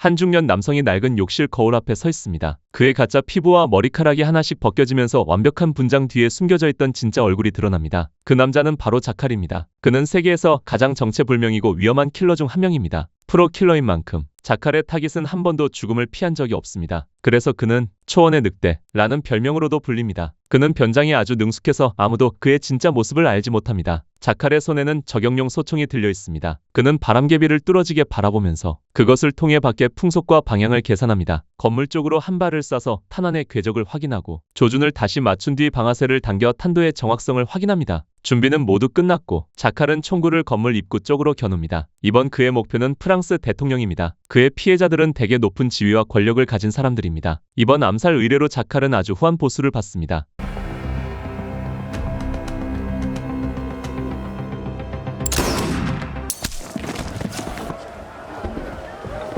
한 중년 남성이 낡은 욕실 거울 앞에 서 있습니다. 그의 가짜 피부와 머리카락이 하나씩 벗겨지면서 완벽한 분장 뒤에 숨겨져 있던 진짜 얼굴이 드러납니다. 그 남자는 바로 자칼입니다. 그는 세계에서 가장 정체불명이고 위험한 킬러 중 한 명입니다. 프로 킬러인 만큼 자칼의 타깃은 한 번도 죽음을 피한 적이 없습니다. 그래서 그는 초원의 늑대라는 별명으로도 불립니다. 그는 변장에 아주 능숙해서 아무도 그의 진짜 모습을 알지 못합니다. 자칼의 손에는 저격용 소총이 들려 있습니다. 그는 바람개비를 뚫어지게 바라보면서 그것을 통해 밖의 풍속과 방향을 계산합니다. 건물 쪽으로 한 발을 쏴서 탄환의 궤적을 확인하고 조준을 다시 맞춘 뒤 방아쇠를 당겨 탄도의 정확성을 확인합니다. 준비는 모두 끝났고 자칼은 총구를 건물 입구 쪽으로 겨눕니다. 이번 그의 목표는 프랑스 대통령입니다. 그의 피해자들은 대개 높은 지위와 권력을 가진 사람들입니다. 이번 암살 의뢰로 자칼은 아주 후한 보수를 받습니다.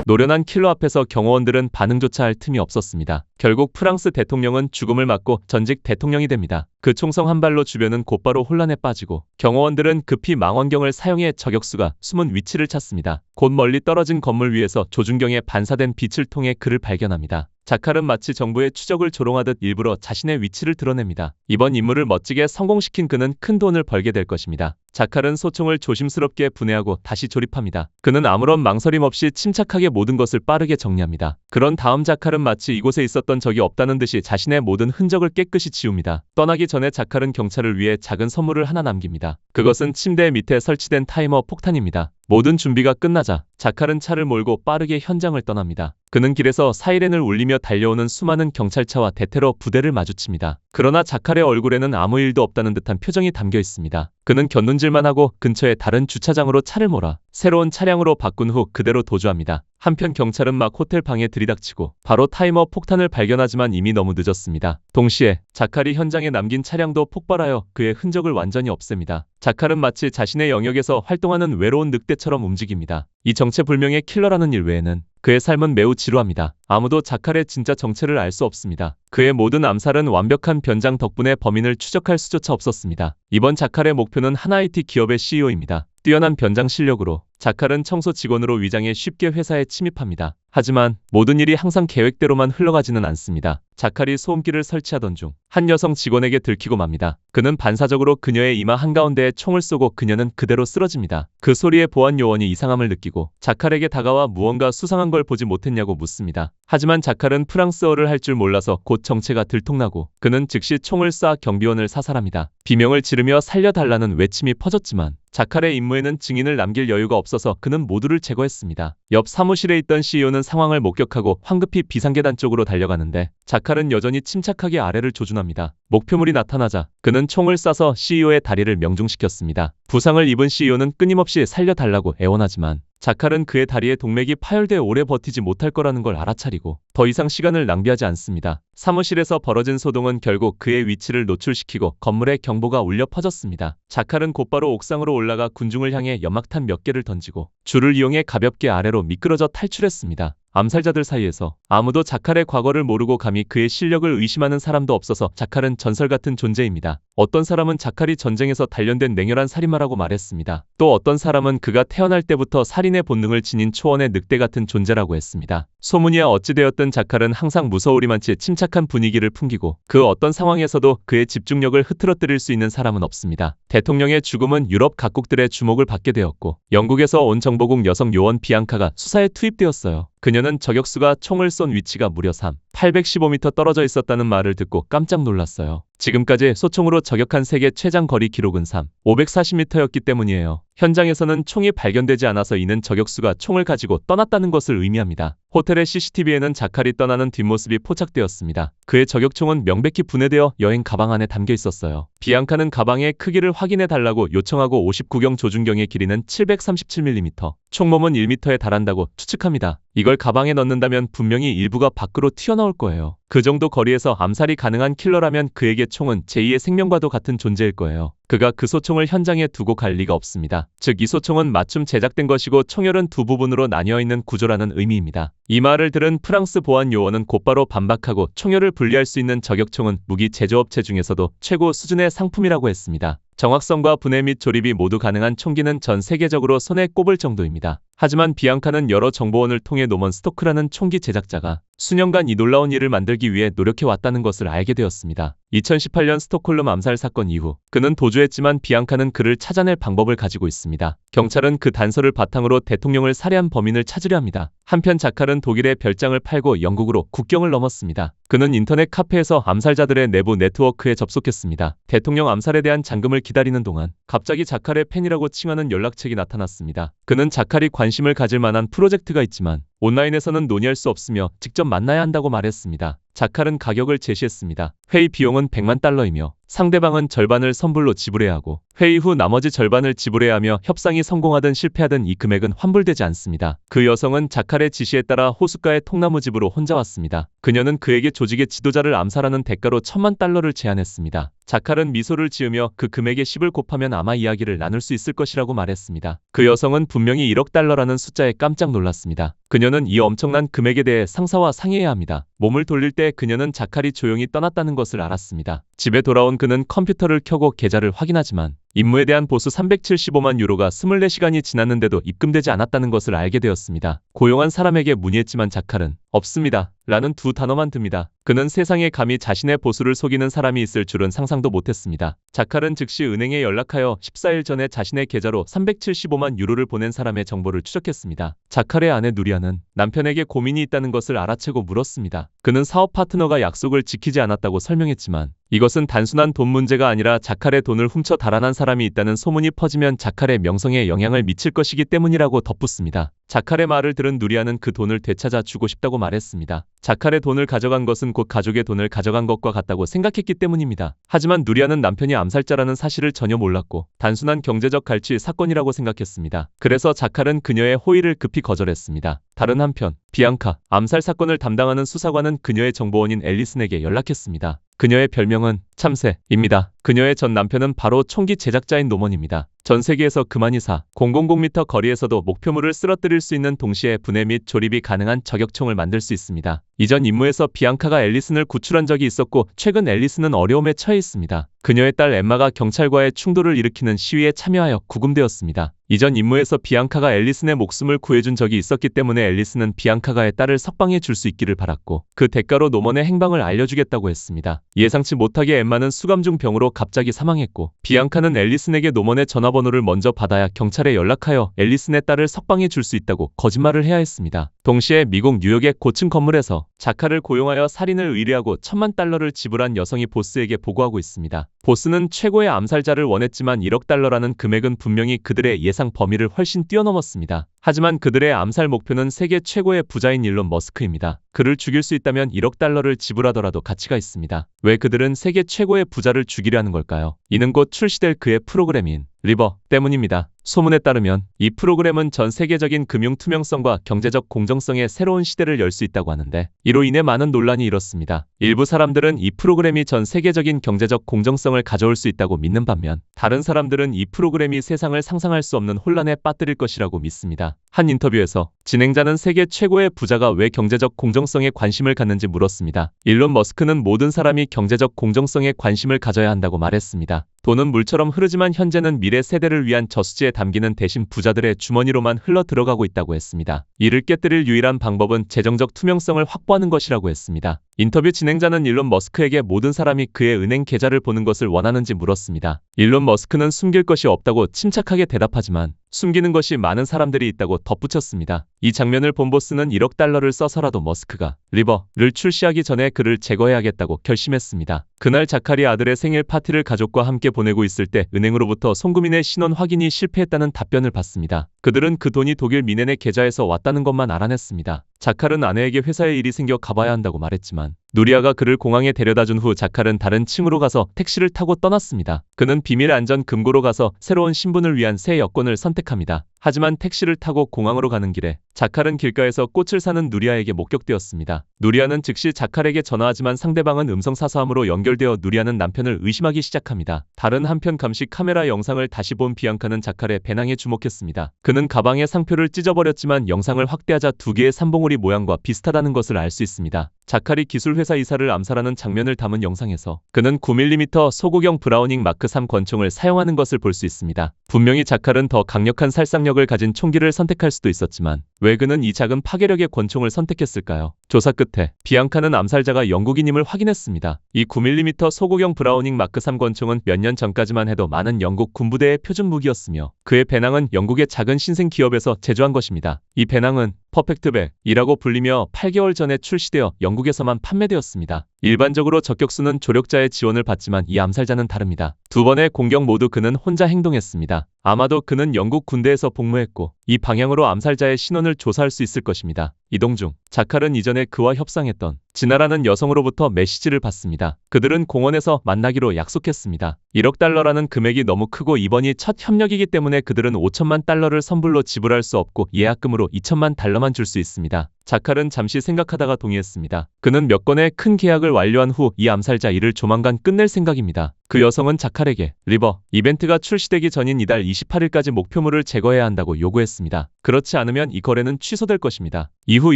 노련한 킬러 앞에서 경호원들은 반응조차 할 틈이 없었습니다. 결국 프랑스 대통령은 죽음을 맞고 전직 대통령이 됩니다. 그 총성 한 발로 주변은 곧바로 혼란에 빠지고 경호원들은 급히 망원경을 사용해 저격수가 숨은 위치를 찾습니다. 곧 멀리 떨어진 건물 위에서 조준경에 반사된 빛을 통해 그를 발견합니다. 자칼은 마치 정부의 추적을 조롱하듯 일부러 자신의 위치를 드러냅니다. 이번 임무를 멋지게 성공시킨 그는 큰 돈을 벌게 될 것입니다. 자칼은 소총을 조심스럽게 분해하고 다시 조립합니다. 그는 아무런 망설임 없이 침착하게 모든 것을 빠르게 정리합니다. 그런 다음 자칼은 마치 이곳에 있었던 적이 없다는 듯이 자신의 모든 흔적을 깨끗이 지웁니다. 떠나기 전에 자칼은 경찰을 위해 작은 선물을 하나 남깁니다. 그것은 침대 밑에 설치된 타이머 폭탄입니다. 모든 준비가 끝나자 자칼은 차를 몰고 빠르게 현장을 떠납니다. 그는 길에서 사이렌을 울리며 달려오는 수많은 경찰차와 대테러 부대를 마주칩니다. 그러나 자칼의 얼굴에는 아무 일도 없다는 듯한 표정이 담겨 있습니다. 그는 곁눈질만 하고 근처의 다른 주차장으로 차를 몰아 새로운 차량으로 바꾼 후 그대로 도주합니다. 한편 경찰은 막 호텔 방에 들이닥치고 바로 타이머 폭탄을 발견하지만 이미 너무 늦었습니다. 동시에 자칼이 현장에 남긴 차량도 폭발하여 그의 흔적을 완전히 없앱니다. 자칼은 마치 자신의 영역에서 활동하는 외로운 늑대처럼 움직입니다. 이 정체불명의 킬러라는 일 외에는 그의 삶은 매우 지루합니다. 아무도 자칼의 진짜 정체를 알 수 없습니다. 그의 모든 암살은 완벽한 변장 덕분에 범인을 추적할 수조차 없었습니다. 이번 자칼의 목표는 한 IT 기업의 CEO입니다. 뛰어난 변장 실력으로 자칼은 청소 직원으로 위장해 쉽게 회사에 침입합니다. 하지만 모든 일이 항상 계획대로만 흘러가지는 않습니다. 자칼이 소음기를 설치하던 중 한 여성 직원에게 들키고 맙니다. 그는 반사적으로 그녀의 이마 한가운데에 총을 쏘고 그녀는 그대로 쓰러집니다. 그 소리에 보안 요원이 이상함을 느끼고 자칼에게 다가와 무언가 수상한 걸 보지 못했냐고 묻습니다. 하지만 자칼은 프랑스어를 할 줄 몰라서 곧 정체가 들통나고 그는 즉시 총을 쏴 경비원을 사살합니다. 비명을 지르며 살려달라는 외침이 퍼졌지만 자칼의 임무에는 증인을 남길 여유가 없어서 그는 모두를 제거했습니다. 옆 사무실에 있던 CEO는 상황을 목격하고 황급히 비상계단 쪽으로 달려가는데 자칼은 여전히 침착하게 아래를 조준합니다. 목표물이 나타나자 그는 총을 쏴서 CEO의 다리를 명중시켰습니다. 부상을 입은 CEO는 끊임없이 살려달라고 애원하지만 자칼은 그의 다리에 동맥이 파열돼 오래 버티지 못할 거라는 걸 알아차리고 더 이상 시간을 낭비하지 않습니다. 사무실에서 벌어진 소동은 결국 그의 위치를 노출시키고 건물에 경보가 울려 퍼졌습니다. 자칼은 곧바로 옥상으로 올라가 군중을 향해 연막탄 몇 개를 던지고 줄을 이용해 가볍게 아래로 미끄러져 탈출했습니다. 암살자들 사이에서 아무도 자칼의 과거를 모르고 감히 그의 실력을 의심하는 사람도 없어서 자칼은 전설 같은 존재입니다. 어떤 사람은 자칼이 전쟁에서 단련된 냉혈한 살인마라고 말했습니다. 또 어떤 사람은 그가 태어날 때부터 살인의 본능을 지닌 초원의 늑대 같은 존재라고 했습니다. 소문이야 어찌되었든 자칼은 항상 무서우리만치 침착한 분위기를 풍기고 그 어떤 상황에서도 그의 집중력을 흐트러뜨릴 수 있는 사람은 없습니다. 대통령의 죽음은 유럽 각국들의 주목을 받게 되었고 영국에서 온 정보국 여성 요원 비앙카가 수사에 투입되었어요. 그녀는 저격수가 총을 쏜 위치가 무려 815m 떨어져 있었다는 말을 듣고 깜짝 놀랐어요. 지금까지 소총으로 저격한 세계 최장 거리 기록은 540m였기 때문이에요. 현장에서는 총이 발견되지 않아서 이는 저격수가 총을 가지고 떠났다는 것을 의미합니다. 호텔의 CCTV에는 자칼이 떠나는 뒷모습이 포착되었습니다. 그의 저격총은 명백히 분해되어 여행 가방 안에 담겨 있었어요. 비앙카는 가방의 크기를 확인해 달라고 요청하고 59경 조준경의 길이는 737mm, 총몸은 1m에 달한다고 추측합니다. 이걸 가방에 넣는다면 분명히 일부가 밖으로 튀어나올 거예요. 그 정도 거리에서 암살이 가능한 킬러라면 그에게 총은 제2의 생명과도 같은 존재일 거예요. 그가 그 소총을 현장에 두고 갈 리가 없습니다. 즉 이 소총은 맞춤 제작된 것이고 총열은 두 부분으로 나뉘어 있는 구조라는 의미입니다. 이 말을 들은 프랑스 보안 요원은 곧바로 반박하고 총열을 분리할 수 있는 저격총은 무기 제조업체 중에서도 최고 수준의 상품이라고 했습니다. 정확성과 분해 및 조립이 모두 가능한 총기는 전 세계적으로 손에 꼽을 정도입니다. 하지만 비앙카는 여러 정보원을 통해 노먼 스토크라는 총기 제작자가 수년간 이 놀라운 일을 만들기 위해 노력해왔다는 것을 알게 되었습니다. 2018년 스톡홀름 암살 사건 이후 그는 도주했지만 비앙카는 그를 찾아낼 방법을 가지고 있습니다. 경찰은 그 단서를 바탕으로 대통령을 살해한 범인을 찾으려 합니다. 한편 자칼은 독일에 별장을 팔고 영국으로 국경을 넘었습니다. 그는 인터넷 카페에서 암살자들의 내부 네트워크에 접속했습니다. 대통령 암살에 대한 잔금을 기다리는 동안 갑자기 자칼의 팬이라고 칭하는 연락책이 나타났습니다. 그는 자칼이 관심을 가질 만한 프로젝트가 있지만 온라인에서는 논의할 수 없으며 직접 만나야 한다고 말했습니다. 자칼은 가격을 제시했습니다. 회의 비용은 100만 달러이며 상대방은 절반을 선불로 지불해야 하고 회의 후 나머지 절반을 지불해야 하며 협상이 성공하든 실패하든 이 금액은 환불되지 않습니다. 그 여성은 자칼의 지시에 따라 호숫가의 통나무집으로 혼자 왔습니다. 그녀는 그에게 조직의 지도자를 암살하는 대가로 1000만 달러를 제안했습니다. 자칼은 미소를 지으며 그 금액의 10을 곱하면 아마 이야기를 나눌 수 있을 것이라고 말했습니다. 그 여성은 분명히 1억 달러라는 숫자에 깜짝 놀랐습니다. 그녀는 이 엄청난 금액에 대해 상사와 상의해야 합니다. 몸을 돌릴 때 그녀는 자칼이 조용히 떠났다는 것을 알았습니다. 집에 돌아온 그는 컴퓨터를 켜고 계좌를 확인하지만 임무에 대한 보수 375만 유로가 24시간이 지났는데도 입금되지 않았다는 것을 알게 되었습니다. 고용한 사람에게 문의했지만 자칼은 없습니다. 라는 두 단어만 듭니다. 그는 세상에 감히 자신의 보수를 속이는 사람이 있을 줄은 상상도 못했습니다. 자칼은 즉시 은행에 연락하여 14일 전에 자신의 계좌로 375만 유로를 보낸 사람의 정보를 추적했습니다. 자칼의 아내 누리아는 남편에게 고민이 있다는 것을 알아채고 물었습니다. 그는 사업 파트너가 약속을 지키지 않았다고 설명했지만 이것은 단순한 돈 문제가 아니라 자칼의 돈을 훔쳐 달아난 사람이 있다는 소문이 퍼지면 자칼의 명성에 영향을 미칠 것이기 때문이라고 덧붙습니다. 자칼의 말을 들은 누리아는 그 돈을 되찾아 주고 싶다고 말했습니다. 자칼의 돈을 가져간 것은 곧 가족의 돈을 가져간 것과 같다고 생각했기 때문입니다. 하지만 누리아는 남편이 암살자라는 사실을 전혀 몰랐고 단순한 경제적 갈취 사건이라고 생각했습니다. 그래서 자칼은 그녀의 호의를 급히 거절했습니다. 다른 한편 비앙카 암살 사건을 담당하는 수사관은 그녀의 정보원인 앨리슨에게 연락했습니다. 그녀의 별명은 참새입니다. 그녀의 전 남편은 바로 총기 제작자인 노먼입니다. 전 세계에서 그만이 000m 거리에서도 목표물을 쓰러뜨릴 수 있는 동시에 분해 및 조립이 가능한 저격총을 만들 수 있습니다. 이전 임무에서 비앙카가 앨리슨을 구출한 적이 있었고 최근 앨리슨은 어려움에 처해 있습니다. 그녀의 딸 엠마가 경찰과의 충돌을 일으키는 시위에 참여하여 구금되었습니다. 이전 임무에서 비앙카가 앨리슨의 목숨을 구해준 적이 있었기 때문에 앨리슨은 비앙카가의 딸을 석방해 줄 수 있기를 바랐고 그 대가로 노먼의 행방을 알려주겠다고 했습니다. 예상치 못하게 엠마는 수감 중 병으로 갑자기 사망했고 비앙카는 앨리슨에게 노먼의 전화번호를 먼저 받아야 경찰에 연락하여 앨리슨의 딸을 석방해 줄 수 있다고 거짓말을 해야 했습니다. 동시에 미국 뉴욕의 고층 건물에서 자칼을 고용하여 살인을 의뢰하고 1000만 달러를 지불한 여성이 보스에게 보고하고 있습니다. 보스는 최고의 암살자를 원했지만 1억 달러라는 금액은 분명히 그들의 예상 범위를 훨씬 뛰어넘었습니다. 하지만 그들의 암살 목표는 세계 최고의 부자인 일론 머스크입니다. 그를 죽일 수 있다면 1억 달러를 지불하더라도 가치가 있습니다. 왜 그들은 세계 최고의 부자를 죽이려 하는 걸까요? 이는 곧 출시될 그의 프로그램인 리버 때문입니다. 소문에 따르면 이 프로그램은 전 세계적인 금융 투명성과 경제적 공정성의 새로운 시대를 열 수 있다고 하는데 이로 인해 많은 논란이 일었습니다. 일부 사람들은 이 프로그램이 전 세계적인 경제적 공정성을 가져올 수 있다고 믿는 반면 다른 사람들은 이 프로그램이 세상을 상상할 수 없는 혼란에 빠뜨릴 것이라고 믿습니다. 한 인터뷰에서 진행자는 세계 최고의 부자가 왜 경제적 공정성에 관심을 갖는지 물었습니다. 일론 머스크는 모든 사람이 경제적 공정성에 관심을 가져야 한다고 말했습니다. 돈은 물처럼 흐르지만 현재는 미래 세대를 위한 저수지에 담기는 대신 부자들의 주머니로만 흘러 들어가고 있다고 했습니다. 이를 깨뜨릴 유일한 방법은 재정적 투명성을 확보하는 것이라고 했습니다. 인터뷰 진행자는 일론 머스크에게 모든 사람이 그의 은행 계좌를 보는 것을 원하는지 물었습니다. 일론 머스크는 숨길 것이 없다고 침착하게 대답하지만 숨기는 것이 많은 사람들이 있다고 덧붙였습니다. 이 장면을 본 보스는 1억 달러를 써서라도 머스크가 리버를 출시하기 전에 그를 제거해야겠다고 결심했습니다. 그날 자칼이 아들의 생일 파티를 가족과 함께 보내고 있을 때 은행으로부터 송금인의 신원 확인이 실패했다는 답변을 받습니다. 그들은 그 돈이 독일 미넨의 계좌에서 왔다는 것만 알아냈습니다. 자칼은 아내에게 회사에 일이 생겨 가봐야 한다고 말했지만 누리아가 그를 공항에 데려다준 후 자칼은 다른 층으로 가서 택시를 타고 떠났습니다. 그는 비밀 안전 금고로 가서 새로운 신분을 위한 새 여권을 선택합니다. 하지만 택시를 타고 공항으로 가는 길에 자칼은 길가에서 꽃을 사는 누리아에게 목격되었습니다. 누리아는 즉시 자칼에게 전화하지만 상대방은 음성사서함으로 연결되어 누리아는 남편을 의심하기 시작합니다. 다른 한편 감시 카메라 영상을 다시 본 비앙카는 자칼의 배낭에 주목했습니다. 그는 가방의 상표를 찢어버렸지만 영상을 확대하자 두 개의 삼봉우리 모양과 비슷하다는 것을 알 수 있습니다. 자칼이 기술회사 이사를 암살하는 장면을 담은 영상에서 그는 9mm 소구경 브라우닝 마크 3 권총을 사용하는 것을 볼 수 있습니다. 분명히 자칼은 더 강력한 살상력을 가진 총기를 선택할 수도 있었지만 왜 그는 이 작은 파괴력의 권총을 선택했을까요? 조사 끝에 비앙카는 암살자가 영국인임을 확인했습니다. 이 9mm 소구경 브라우닝 마크 3 권총은 몇 년 전까지만 해도 많은 영국 군부대의 표준 무기였으며 그의 배낭은 영국의 작은 신생 기업에서 제조한 것입니다. 이 배낭은 퍼펙트백이라고 불리며 8개월 전에 출시되어 영국에서만 판매되었습니다. 일반적으로 저격수는 조력자의 지원을 받지만 이 암살자는 다릅니다. 두 번의 공격 모두 그는 혼자 행동했습니다. 아마도 그는 영국 군대에서 복무했고 이 방향으로 암살자의 신원을 조사할 수 있을 것입니다. 이동 중 자칼은 이전에 그와 협상했던 지나라는 여성으로부터 메시지를 받습니다. 그들은 공원에서 만나기로 약속했습니다. 1억 달러라는 금액이 너무 크고 이번이 첫 협력이기 때문에 그들은 5천만 달러를 선불로 지불할 수 없고 예약금으로 2천만 달러만 줄 수 있습니다. 자칼은 잠시 생각하다가 동의했습니다. 그는 몇 건의 큰 계약을 완료한 후 이 암살자 일을 조만간 끝낼 생각입니다. 그 여성은 자칼에게 리버 이벤트가 출시되기 전인 이달 28일까지 목표물을 제거해야 한다고 요구했습니다. 그렇지 않으면 이 거래는 취소될 것입니다. 이후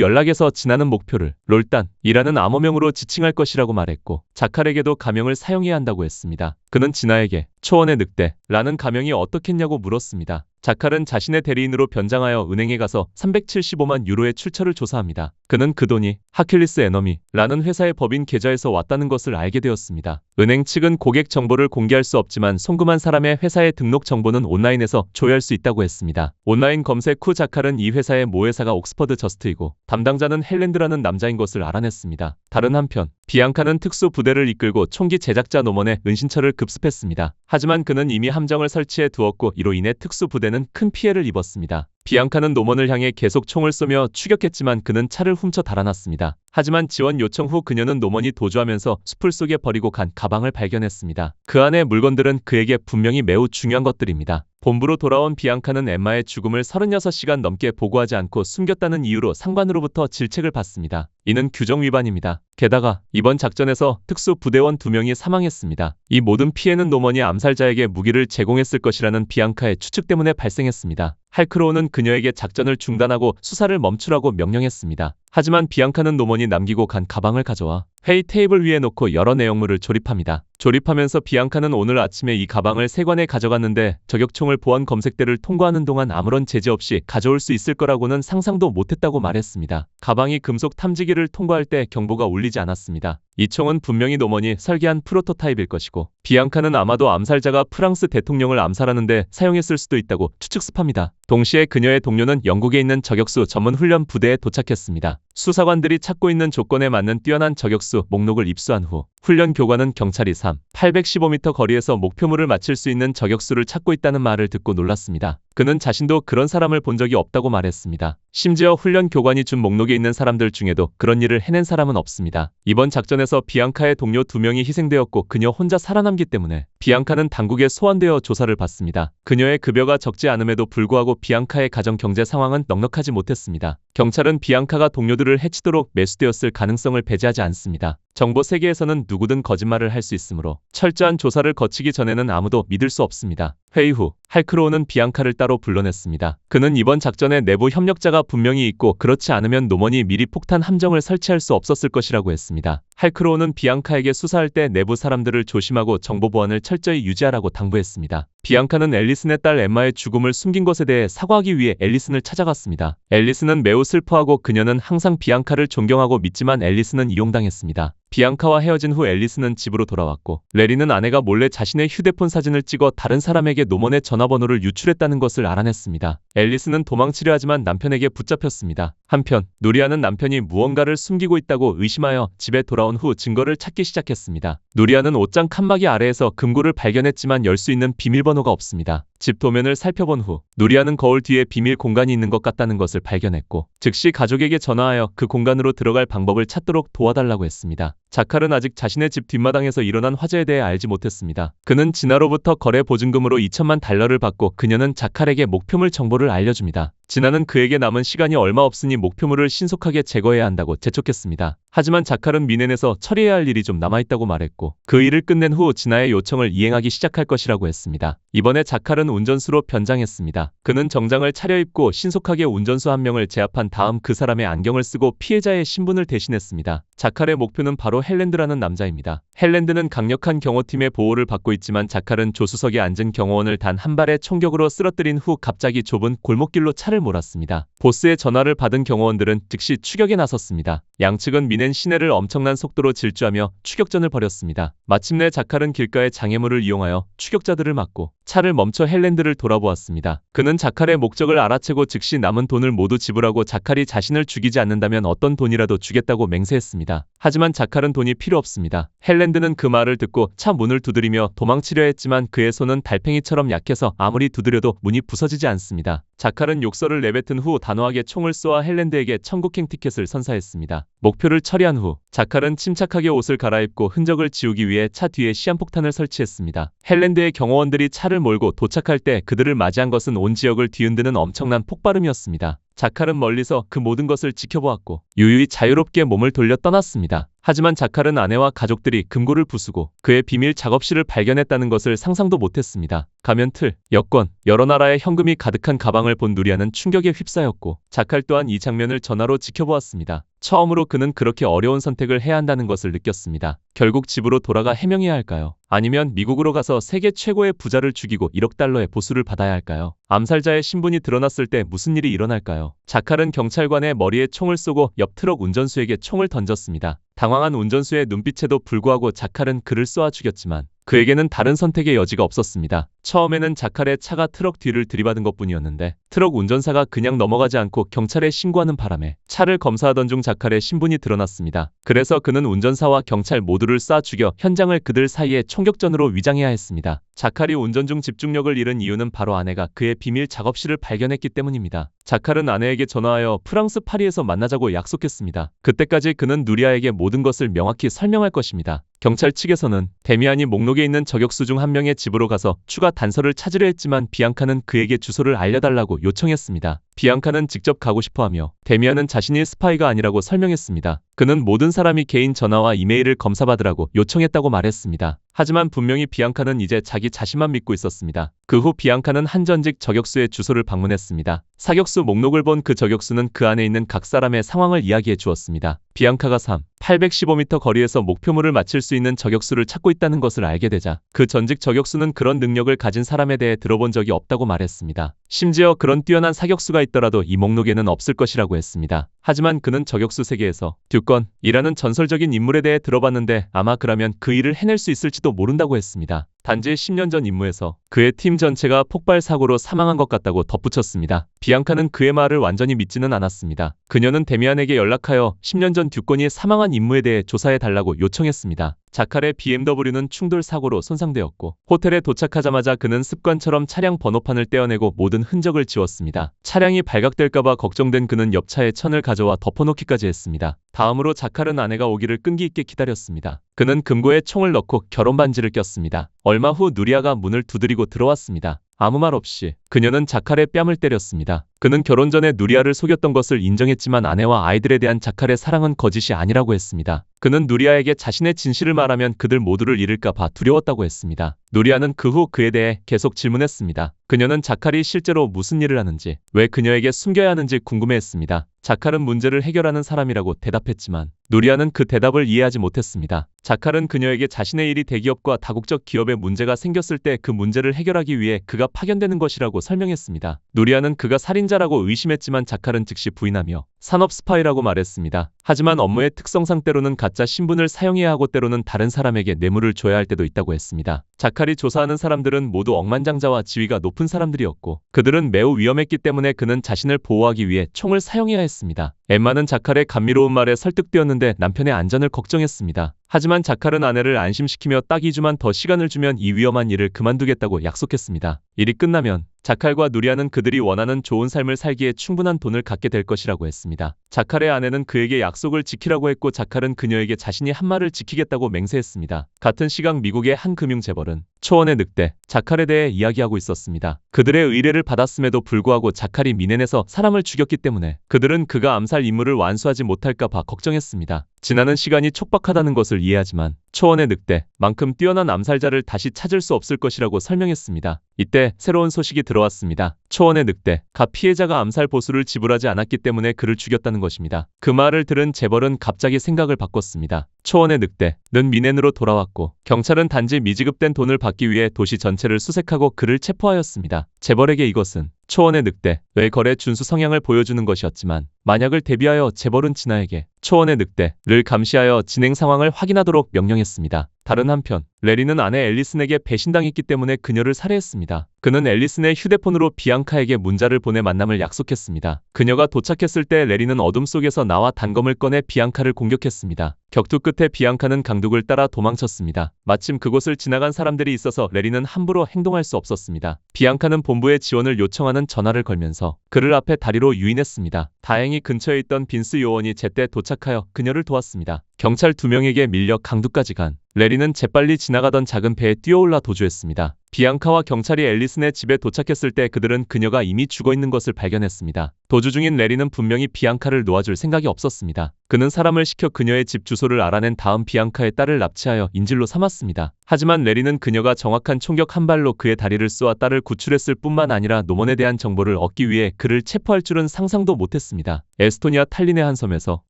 연락에서 지나는 목표를 롤단이라는 암호명으로 지칭할 것이라고 말했고 자칼에게도 가명을 사용해야 한다고 했습니다. 그는 진아에게 초원의 늑대라는 가명이 어떻겠냐고 물었습니다. 자칼은 자신의 대리인으로 변장하여 은행에 가서 375만 유로의 출처를 조사합니다. 그는 그 돈이 하킬리스 에너미라는 회사의 법인 계좌에서 왔다는 것을 알게 되었습니다. 은행 측은 고객 정보를 공개할 수 없지만 송금한 사람의 회사의 등록 정보는 온라인에서 조회할 수 있다고 했습니다. 온라인 검색 후 자칼은 이 회사의 모회사가 옥스퍼드 저스트이고 담당자는 헬랜드라는 남자인 것을 알아냈습니다. 다른 한편 비앙카는 특수 부대를 이끌고 총기 제작자 노먼의 은신처를 급습했습니다. 하지만 그는 이미 함정을 설치해 두었고 이로 인해 특수 부대는 큰 피해를 입었습니다. 비앙카는 노먼을 향해 계속 총을 쏘며 추격했지만 그는 차를 훔쳐 달아났습니다. 하지만 지원 요청 후 그녀는 노먼이 도주하면서 숲을 속에 버리고 간 가방을 발견했습니다. 그 안의 물건들은 그에게 분명히 매우 중요한 것들입니다. 본부로 돌아온 비앙카는 엠마의 죽음을 36시간 넘게 보고하지 않고 숨겼다는 이유로 상관으로부터 질책을 받습니다. 이는 규정 위반입니다. 게다가 이번 작전에서 특수 부대원 2명이 사망했습니다. 이 모든 피해는 노먼이 암살자에게 무기를 제공했을 것이라는 비앙카의 추측 때문에 발생했습니다. 할크로우는 그녀에게 작전을 중단하고 수사를 멈추라고 명령했습니다. 하지만 비앙카는 노먼이 남기고 간 가방을 가져와 회의 테이블 위에 놓고 여러 내용물을 조립합니다. 조립하면서 비앙카는 오늘 아침에 이 가방을 세관에 가져갔는데 저격총을 보안 검색대를 통과하는 동안 아무런 제재 없이 가져올 수 있을 거라고는 상상도 못했다고 말했습니다. 가방이 금속 탐지기를 통과할 때 경보가 울리지 않았습니다. 이 총은 분명히 노먼이 설계한 프로토타입일 것이고 비앙카는 아마도 암살자가 프랑스 대통령을 암살하는데 사용했을 수도 있다고 추측습합니다. 동시에 그녀의 동료는 영국에 있는 저격수 전문 훈련 부대에 도착했습니다. 수사관들이 찾고 있는 조건에 맞는 뛰어난 저격수 목록을 입수한 후 훈련 교관은 경찰이 815m 거리에서 목표물을 맞출 수 있는 저격수를 찾고 있다는 말을 듣고 놀랐습니다. 그는 자신도 그런 사람을 본 적이 없다고 말했습니다. 심지어 훈련 교관이 준 목록에 있는 사람들 중에도 그런 일을 해낸 사람은 없습니다. 이번 작전에서 비앙카의 동료 2명이 희생되었고 그녀 혼자 살아남기 때문에 비앙카는 당국에 소환되어 조사를 받습니다. 그녀의 급여가 적지 않음에도 불구하고 비앙카의 가정 경제 상황은 넉넉하지 못했습니다. 경찰은 비앙카가 동료들을 해치도록 매수되었을 가능성을 배제하지 않습니다. 정보 세계에서는 누구든 거짓말을 할 수 있으므로 철저한 조사를 거치기 전에는 아무도 믿을 수 없습니다. 회의 후 할크로우는 비앙카를 따로 불러냈습니다. 그는 이번 작전에 내부 협력자가 분명히 있고 그렇지 않으면 노먼이 미리 폭탄 함정을 설치할 수 없었을 것이라고 했습니다. 할크로우는 비앙카에게 수사할 때 내부 사람들을 조심하고 정보 보안을 철저히 유지하라고 당부했습니다. 비앙카는 앨리슨의 딸 엠마의 죽음을 숨긴 것에 대해 사과하기 위해 앨리슨을 찾아갔습니다. 앨리슨은 매우 슬퍼하고 그녀는 항상 비앙카를 존경하고 믿지만 앨리슨은 이용당했습니다. 비앙카와 헤어진 후 앨리슨은 집으로 돌아왔고 레리는 아내가 몰래 자신의 휴대폰 사진을 찍어 다른 사람에게 노먼의 전화번호를 유출했다는 것을 알아냈습니다. 앨리슨은 도망치려 하지만 남편에게 붙잡혔습니다. 한편 누리아는 남편이 무언가를 숨기고 있다고 의심하여 집에 돌아온 후 증거를 찾기 시작했습니다. 누리아는 옷장 칸막이 아래에서 금고를 발견했지만 열 수 있는 비밀번호가 없습니다. 집 도면을 살펴본 후 누리아는 거울 뒤에 비밀 공간이 있는 것 같다는 것을 발견했고 즉시 가족에게 전화하여 그 공간으로 들어갈 방법을 찾도록 도와달라고 했습니다. 자칼은 아직 자신의 집 뒷마당에서 일어난 화재에 대해 알지 못했습니다. 그는 진아로부터 거래 보증금으로 2천만 달러를 받고 그녀는 자칼에게 목표물 정보를 알려줍니다. 진아는 그에게 남은 시간이 얼마 없으니 목표물을 신속하게 제거해야 한다고 재촉했습니다. 하지만 자칼은 미넨에서 처리해야 할 일이 좀 남아있다고 말했고 그 일을 끝낸 후 진아의 요청을 이행하기 시작할 것이라고 했습니다. 이번에 자칼은 운전수로 변장했습니다. 그는 정장을 차려입고 신속하게 운전수 한 명을 제압한 다음 그 사람의 안경을 쓰고 피해자의 신분을 대신했습니다. 자칼의 목표는 바로 헬랜드라는 남자입니다. 헬랜드는 강력한 경호팀의 보호를 받고 있지만 자칼은 조수석에 앉은 경호원을 단 한 발의 총격으로 쓰러뜨린 후 갑자기 좁은 골목길로 차를 몰았습니다. 보스의 전화를 받은 경호원들은 즉시 추격에 나섰습니다. 양측은 미넨 시내를 엄청난 속도로 질주하며 추격전을 벌였습니다. 마침내 자칼은 길가의 장애물을 이용하여 추격자들을 막고 차를 멈춰 헬랜드를 돌아보았습니다. 그는 자칼의 목적을 알아채고 즉시 남은 돈을 모두 지불하고 자칼이 자신을 죽이지 않는다면 어떤 돈이라도 주겠다고 맹세했습니다. 하지만 자칼은 돈이 필요 없습니다. 헬랜드는 그 말을 듣고 차 문을 두드리며 도망치려 했지만 그의 손은 달팽이처럼 약해서 아무리 두드려도 문이 부서지지 않습니다. 자칼은 욕설을 내뱉은 후 단호하게 총을 쏘아 헬랜드에게 천국행 티켓을 선사했습니다. 목표를 처리한 후 자칼은 침착하게 옷을 갈아입고 흔적을 지우기 위해 차 뒤에 시한폭탄을 설치했습니다. 헬랜드의 경호원들이 차를 몰고 도착할 때 그들을 맞이한 것은 온 지역을 뒤흔드는 엄청난 폭발음이었습니다. 자칼은 멀리서 그 모든 것을 지켜보았고 유유히 자유롭게 몸을 돌려 떠났습니다. 하지만 자칼은 아내와 가족들이 금고를 부수고 그의 비밀 작업실을 발견했다는 것을 상상도 못했습니다. 가면틀, 여권, 여러 나라의 현금이 가득한 가방을 본 누리아는 충격에 휩싸였고 자칼 또한 이 장면을 전화로 지켜보았습니다. 처음으로 그는 그렇게 어려운 선택을 해야 한다는 것을 느꼈습니다. 결국 집으로 돌아가 해명해야 할까요? 아니면 미국으로 가서 세계 최고의 부자를 죽이고 1억 달러의 보수를 받아야 할까요? 암살자의 신분이 드러났을 때 무슨 일이 일어날까요? 자칼은 경찰관의 머리에 총을 쏘고 옆 트럭 운전수에게 총을 던졌습니다. 당황한 운전수의 눈빛에도 불구하고 자칼은 그를 쏘아 죽였지만 그에게는 다른 선택의 여지가 없었습니다. 처음에는 자칼의 차가 트럭 뒤를 들이받은 것뿐이었는데 트럭 운전사가 그냥 넘어가지 않고 경찰에 신고하는 바람에 차를 검사하던 중 자칼의 신분이 드러났습니다. 그래서 그는 운전사와 경찰 모두를 쏴 죽여 현장을 그들 사이에 총격전으로 위장해야 했습니다. 자칼이 운전 중 집중력을 잃은 이유는 바로 아내가 그의 비밀 작업실을 발견했기 때문입니다. 자칼은 아내에게 전화하여 프랑스 파리에서 만나자고 약속했습니다. 그때까지 그는 누리아에게 모든 것을 명확히 설명할 것입니다. 경찰 측에서는 데미안이 목록에 있는 저격수 중 한 명의 집으로 가서 추가 단서를 찾으려 했지만 비앙카는 그에게 주소를 알려달라고 요청했습니다. 비앙카는 직접 가고 싶어하며 데미안은 자신이 스파이가 아니라고 설명했습니다. 그는 모든 사람이 개인 전화와 이메일을 검사받으라고 요청했다고 말했습니다. 하지만 분명히 비앙카는 이제 자기 자신만 믿고 있었습니다. 그 후 비앙카는 한 전직 저격수의 주소를 방문했습니다. 사격수 목록을 본 그 저격수는 그 안에 있는 각 사람의 상황을 이야기해 주었습니다. 비앙카가 815m 거리에서 목표물을 맞힐 수 있는 저격수를 찾고 있다는 것을 알게 되자 그 전직 저격수는 그런 능력을 가진 사람에 대해 들어본 적이 없다고 말했습니다. 심지어 그런 뛰어난 사격수가 있더라도 이 목록에는 없을 것이라고 했습니다. 하지만 그는 저격수 세계에서 듀건이라는 전설적인 인물에 대해 들어봤는데 아마 그라면 그 일을 해낼 수 있을지도 모른다고 했습니다. 단지 10년 전 임무에서 그의 팀 전체가 폭발 사고로 사망한 것 같다고 덧붙였습니다. 비앙카는 그의 말을 완전히 믿지는 않았습니다. 그녀는 데미안에게 연락하여 10년 전 듀건이 사망한 임무에 대해 조사해 달라고 요청했습니다. 자칼의 BMW는 충돌 사고로 손상되었고 호텔에 도착하자마자 그는 습관처럼 차량 번호판을 떼어내고 모든 흔적을 지웠습니다. 차량이 발각될까봐 걱정된 그는 옆차에 천을 가져와 덮어놓기까지 했습니다. 다음으로 자칼은 아내가 오기를 끈기 있게 기다렸습니다. 그는 금고에 총을 넣고 결혼 반지를 꼈습니다. 얼마 후 누리아가 문을 두드리고 들어왔습니다. 아무 말 없이 그녀는 자칼의 뺨을 때렸습니다. 그는 결혼 전에 누리아를 속였던 것을 인정했지만 아내와 아이들에 대한 자칼의 사랑은 거짓이 아니라고 했습니다. 그는 누리아에게 자신의 진실을 말하면 그들 모두를 잃을까 봐 두려웠다고 했습니다. 누리아는 그 후 그에 대해 계속 질문했습니다. 그녀는 자칼이 실제로 무슨 일을 하는지, 왜 그녀에게 숨겨야 하는지 궁금해했습니다. 자칼은 문제를 해결하는 사람이라고 대답했지만 누리아는 그 대답을 이해하지 못했습니다. 자칼은 그녀에게 자신의 일이 대기업과 다국적 기업에 문제가 생겼을 때 그 문제를 해결하기 위해 그가 파견되는 것이라고 설명했습니다. 누리아는 그가 살인자라고 의심했지만 자칼은 즉시 부인하며 산업 스파이라고 말했습니다. 하지만 업무의 특성상 때로는 가짜 신분을 사용해야 하고 때로는 다른 사람에게 뇌물을 줘야 할 때도 있다고 했습니다. 자칼이 조사하는 사람들은 모두 억만장자와 지위가 높은 사람들이었고 그들은 매우 위험했기 때문에 그는 자신을 보호하기 위해 총을 사용해야 했습니다. 엠마는 자칼의 감미로운 말에 설득되었는데 남편의 안전을 걱정했습니다. 하지만 자칼은 아내를 안심시키며 딱 2주만 더 시간을 주면 이 위험한 일을 그만두겠다고 약속했습니다. 일이 끝나면 자칼과 누리아는 그들이 원하는 좋은 삶을 살기에 충분한 돈을 갖게 될 것이라고 했습니다. 말했습니다. 자칼의 아내는 그에게 약속을 지키라고 했고 자칼은 그녀에게 자신이 한 말을 지키겠다고 맹세했습니다. 같은 시각 미국의 한 금융재벌은 초원의 늑대 자칼에 대해 이야기하고 있었습니다. 그들의 의뢰를 받았음에도 불구하고 자칼이 미넨에서 사람을 죽였기 때문에 그들은 그가 암살 임무를 완수하지 못할까 봐 걱정했습니다. 지나는 시간이 촉박하다는 것을 이해하지만 초원의 늑대만큼 뛰어난 암살자를 다시 찾을 수 없을 것이라고 설명했습니다. 이때 새로운 소식이 들어왔습니다. 초원의 늑대가 피해자가 암살 보수를 지불하지 않았기 때문에 그를 죽였다는 것입니다. 그 말을 들은 재벌은 갑자기 생각을 바꿨습니다. 초원의 늑대는 미넨으로 돌아왔고 경찰은 단지 미지급된 돈을 받기 위해 도시 전체를 수색하고 그를 체포하였습니다. 재벌에게 이것은 초원의 늑대의 거래 준수 성향을 보여주는 것이었지만 만약을 대비하여 재벌은 진아에게 초원의 늑대를 감시하여 진행 상황을 확인하도록 명령했습니다. 다른 한편 레리는 아내 앨리슨에게 배신당했기 때문에 그녀를 살해했습니다. 그는 앨리슨의 휴대폰으로 비앙카에게 문자를 보내 만남을 약속했습니다. 그녀가 도착했을 때 레리는 어둠 속에서 나와 단검을 꺼내 비앙카를 공격했습니다. 격투 끝에 비앙카는 강둑을 따라 도망쳤습니다. 마침 그곳을 지나간 사람들이 있어서 레리는 함부로 행동할 수 없었습니다. 비앙카는 본부에 지원을 요청하는 전화를 걸면서 그를 앞에 다리로 유인했습니다. 다행히 근처에 있던 빈스 요원이 제때 도착하여 그녀를 도왔습니다. 경찰 2명에게 밀려 강둑까지 간 레리는 재빨리 지나가던 작은 배에 뛰어올라 도주했습니다. 비앙카와 경찰이 앨리슨의 집에 도착했을 때 그들은 그녀가 이미 죽어있는 것을 발견했습니다. 도주 중인 레리는 분명히 비앙카를 놓아줄 생각이 없었습니다. 그는 사람을 시켜 그녀의 집 주소를 알아낸 다음 비앙카의 딸을 납치하여 인질로 삼았습니다. 하지만 레리는 그녀가 정확한 총격 한 발로 그의 다리를 쏘아 딸을 구출했을 뿐만 아니라 노먼에 대한 정보를 얻기 위해 그를 체포할 줄은 상상도 못했습니다. 에스토니아 탈린의 한 섬에서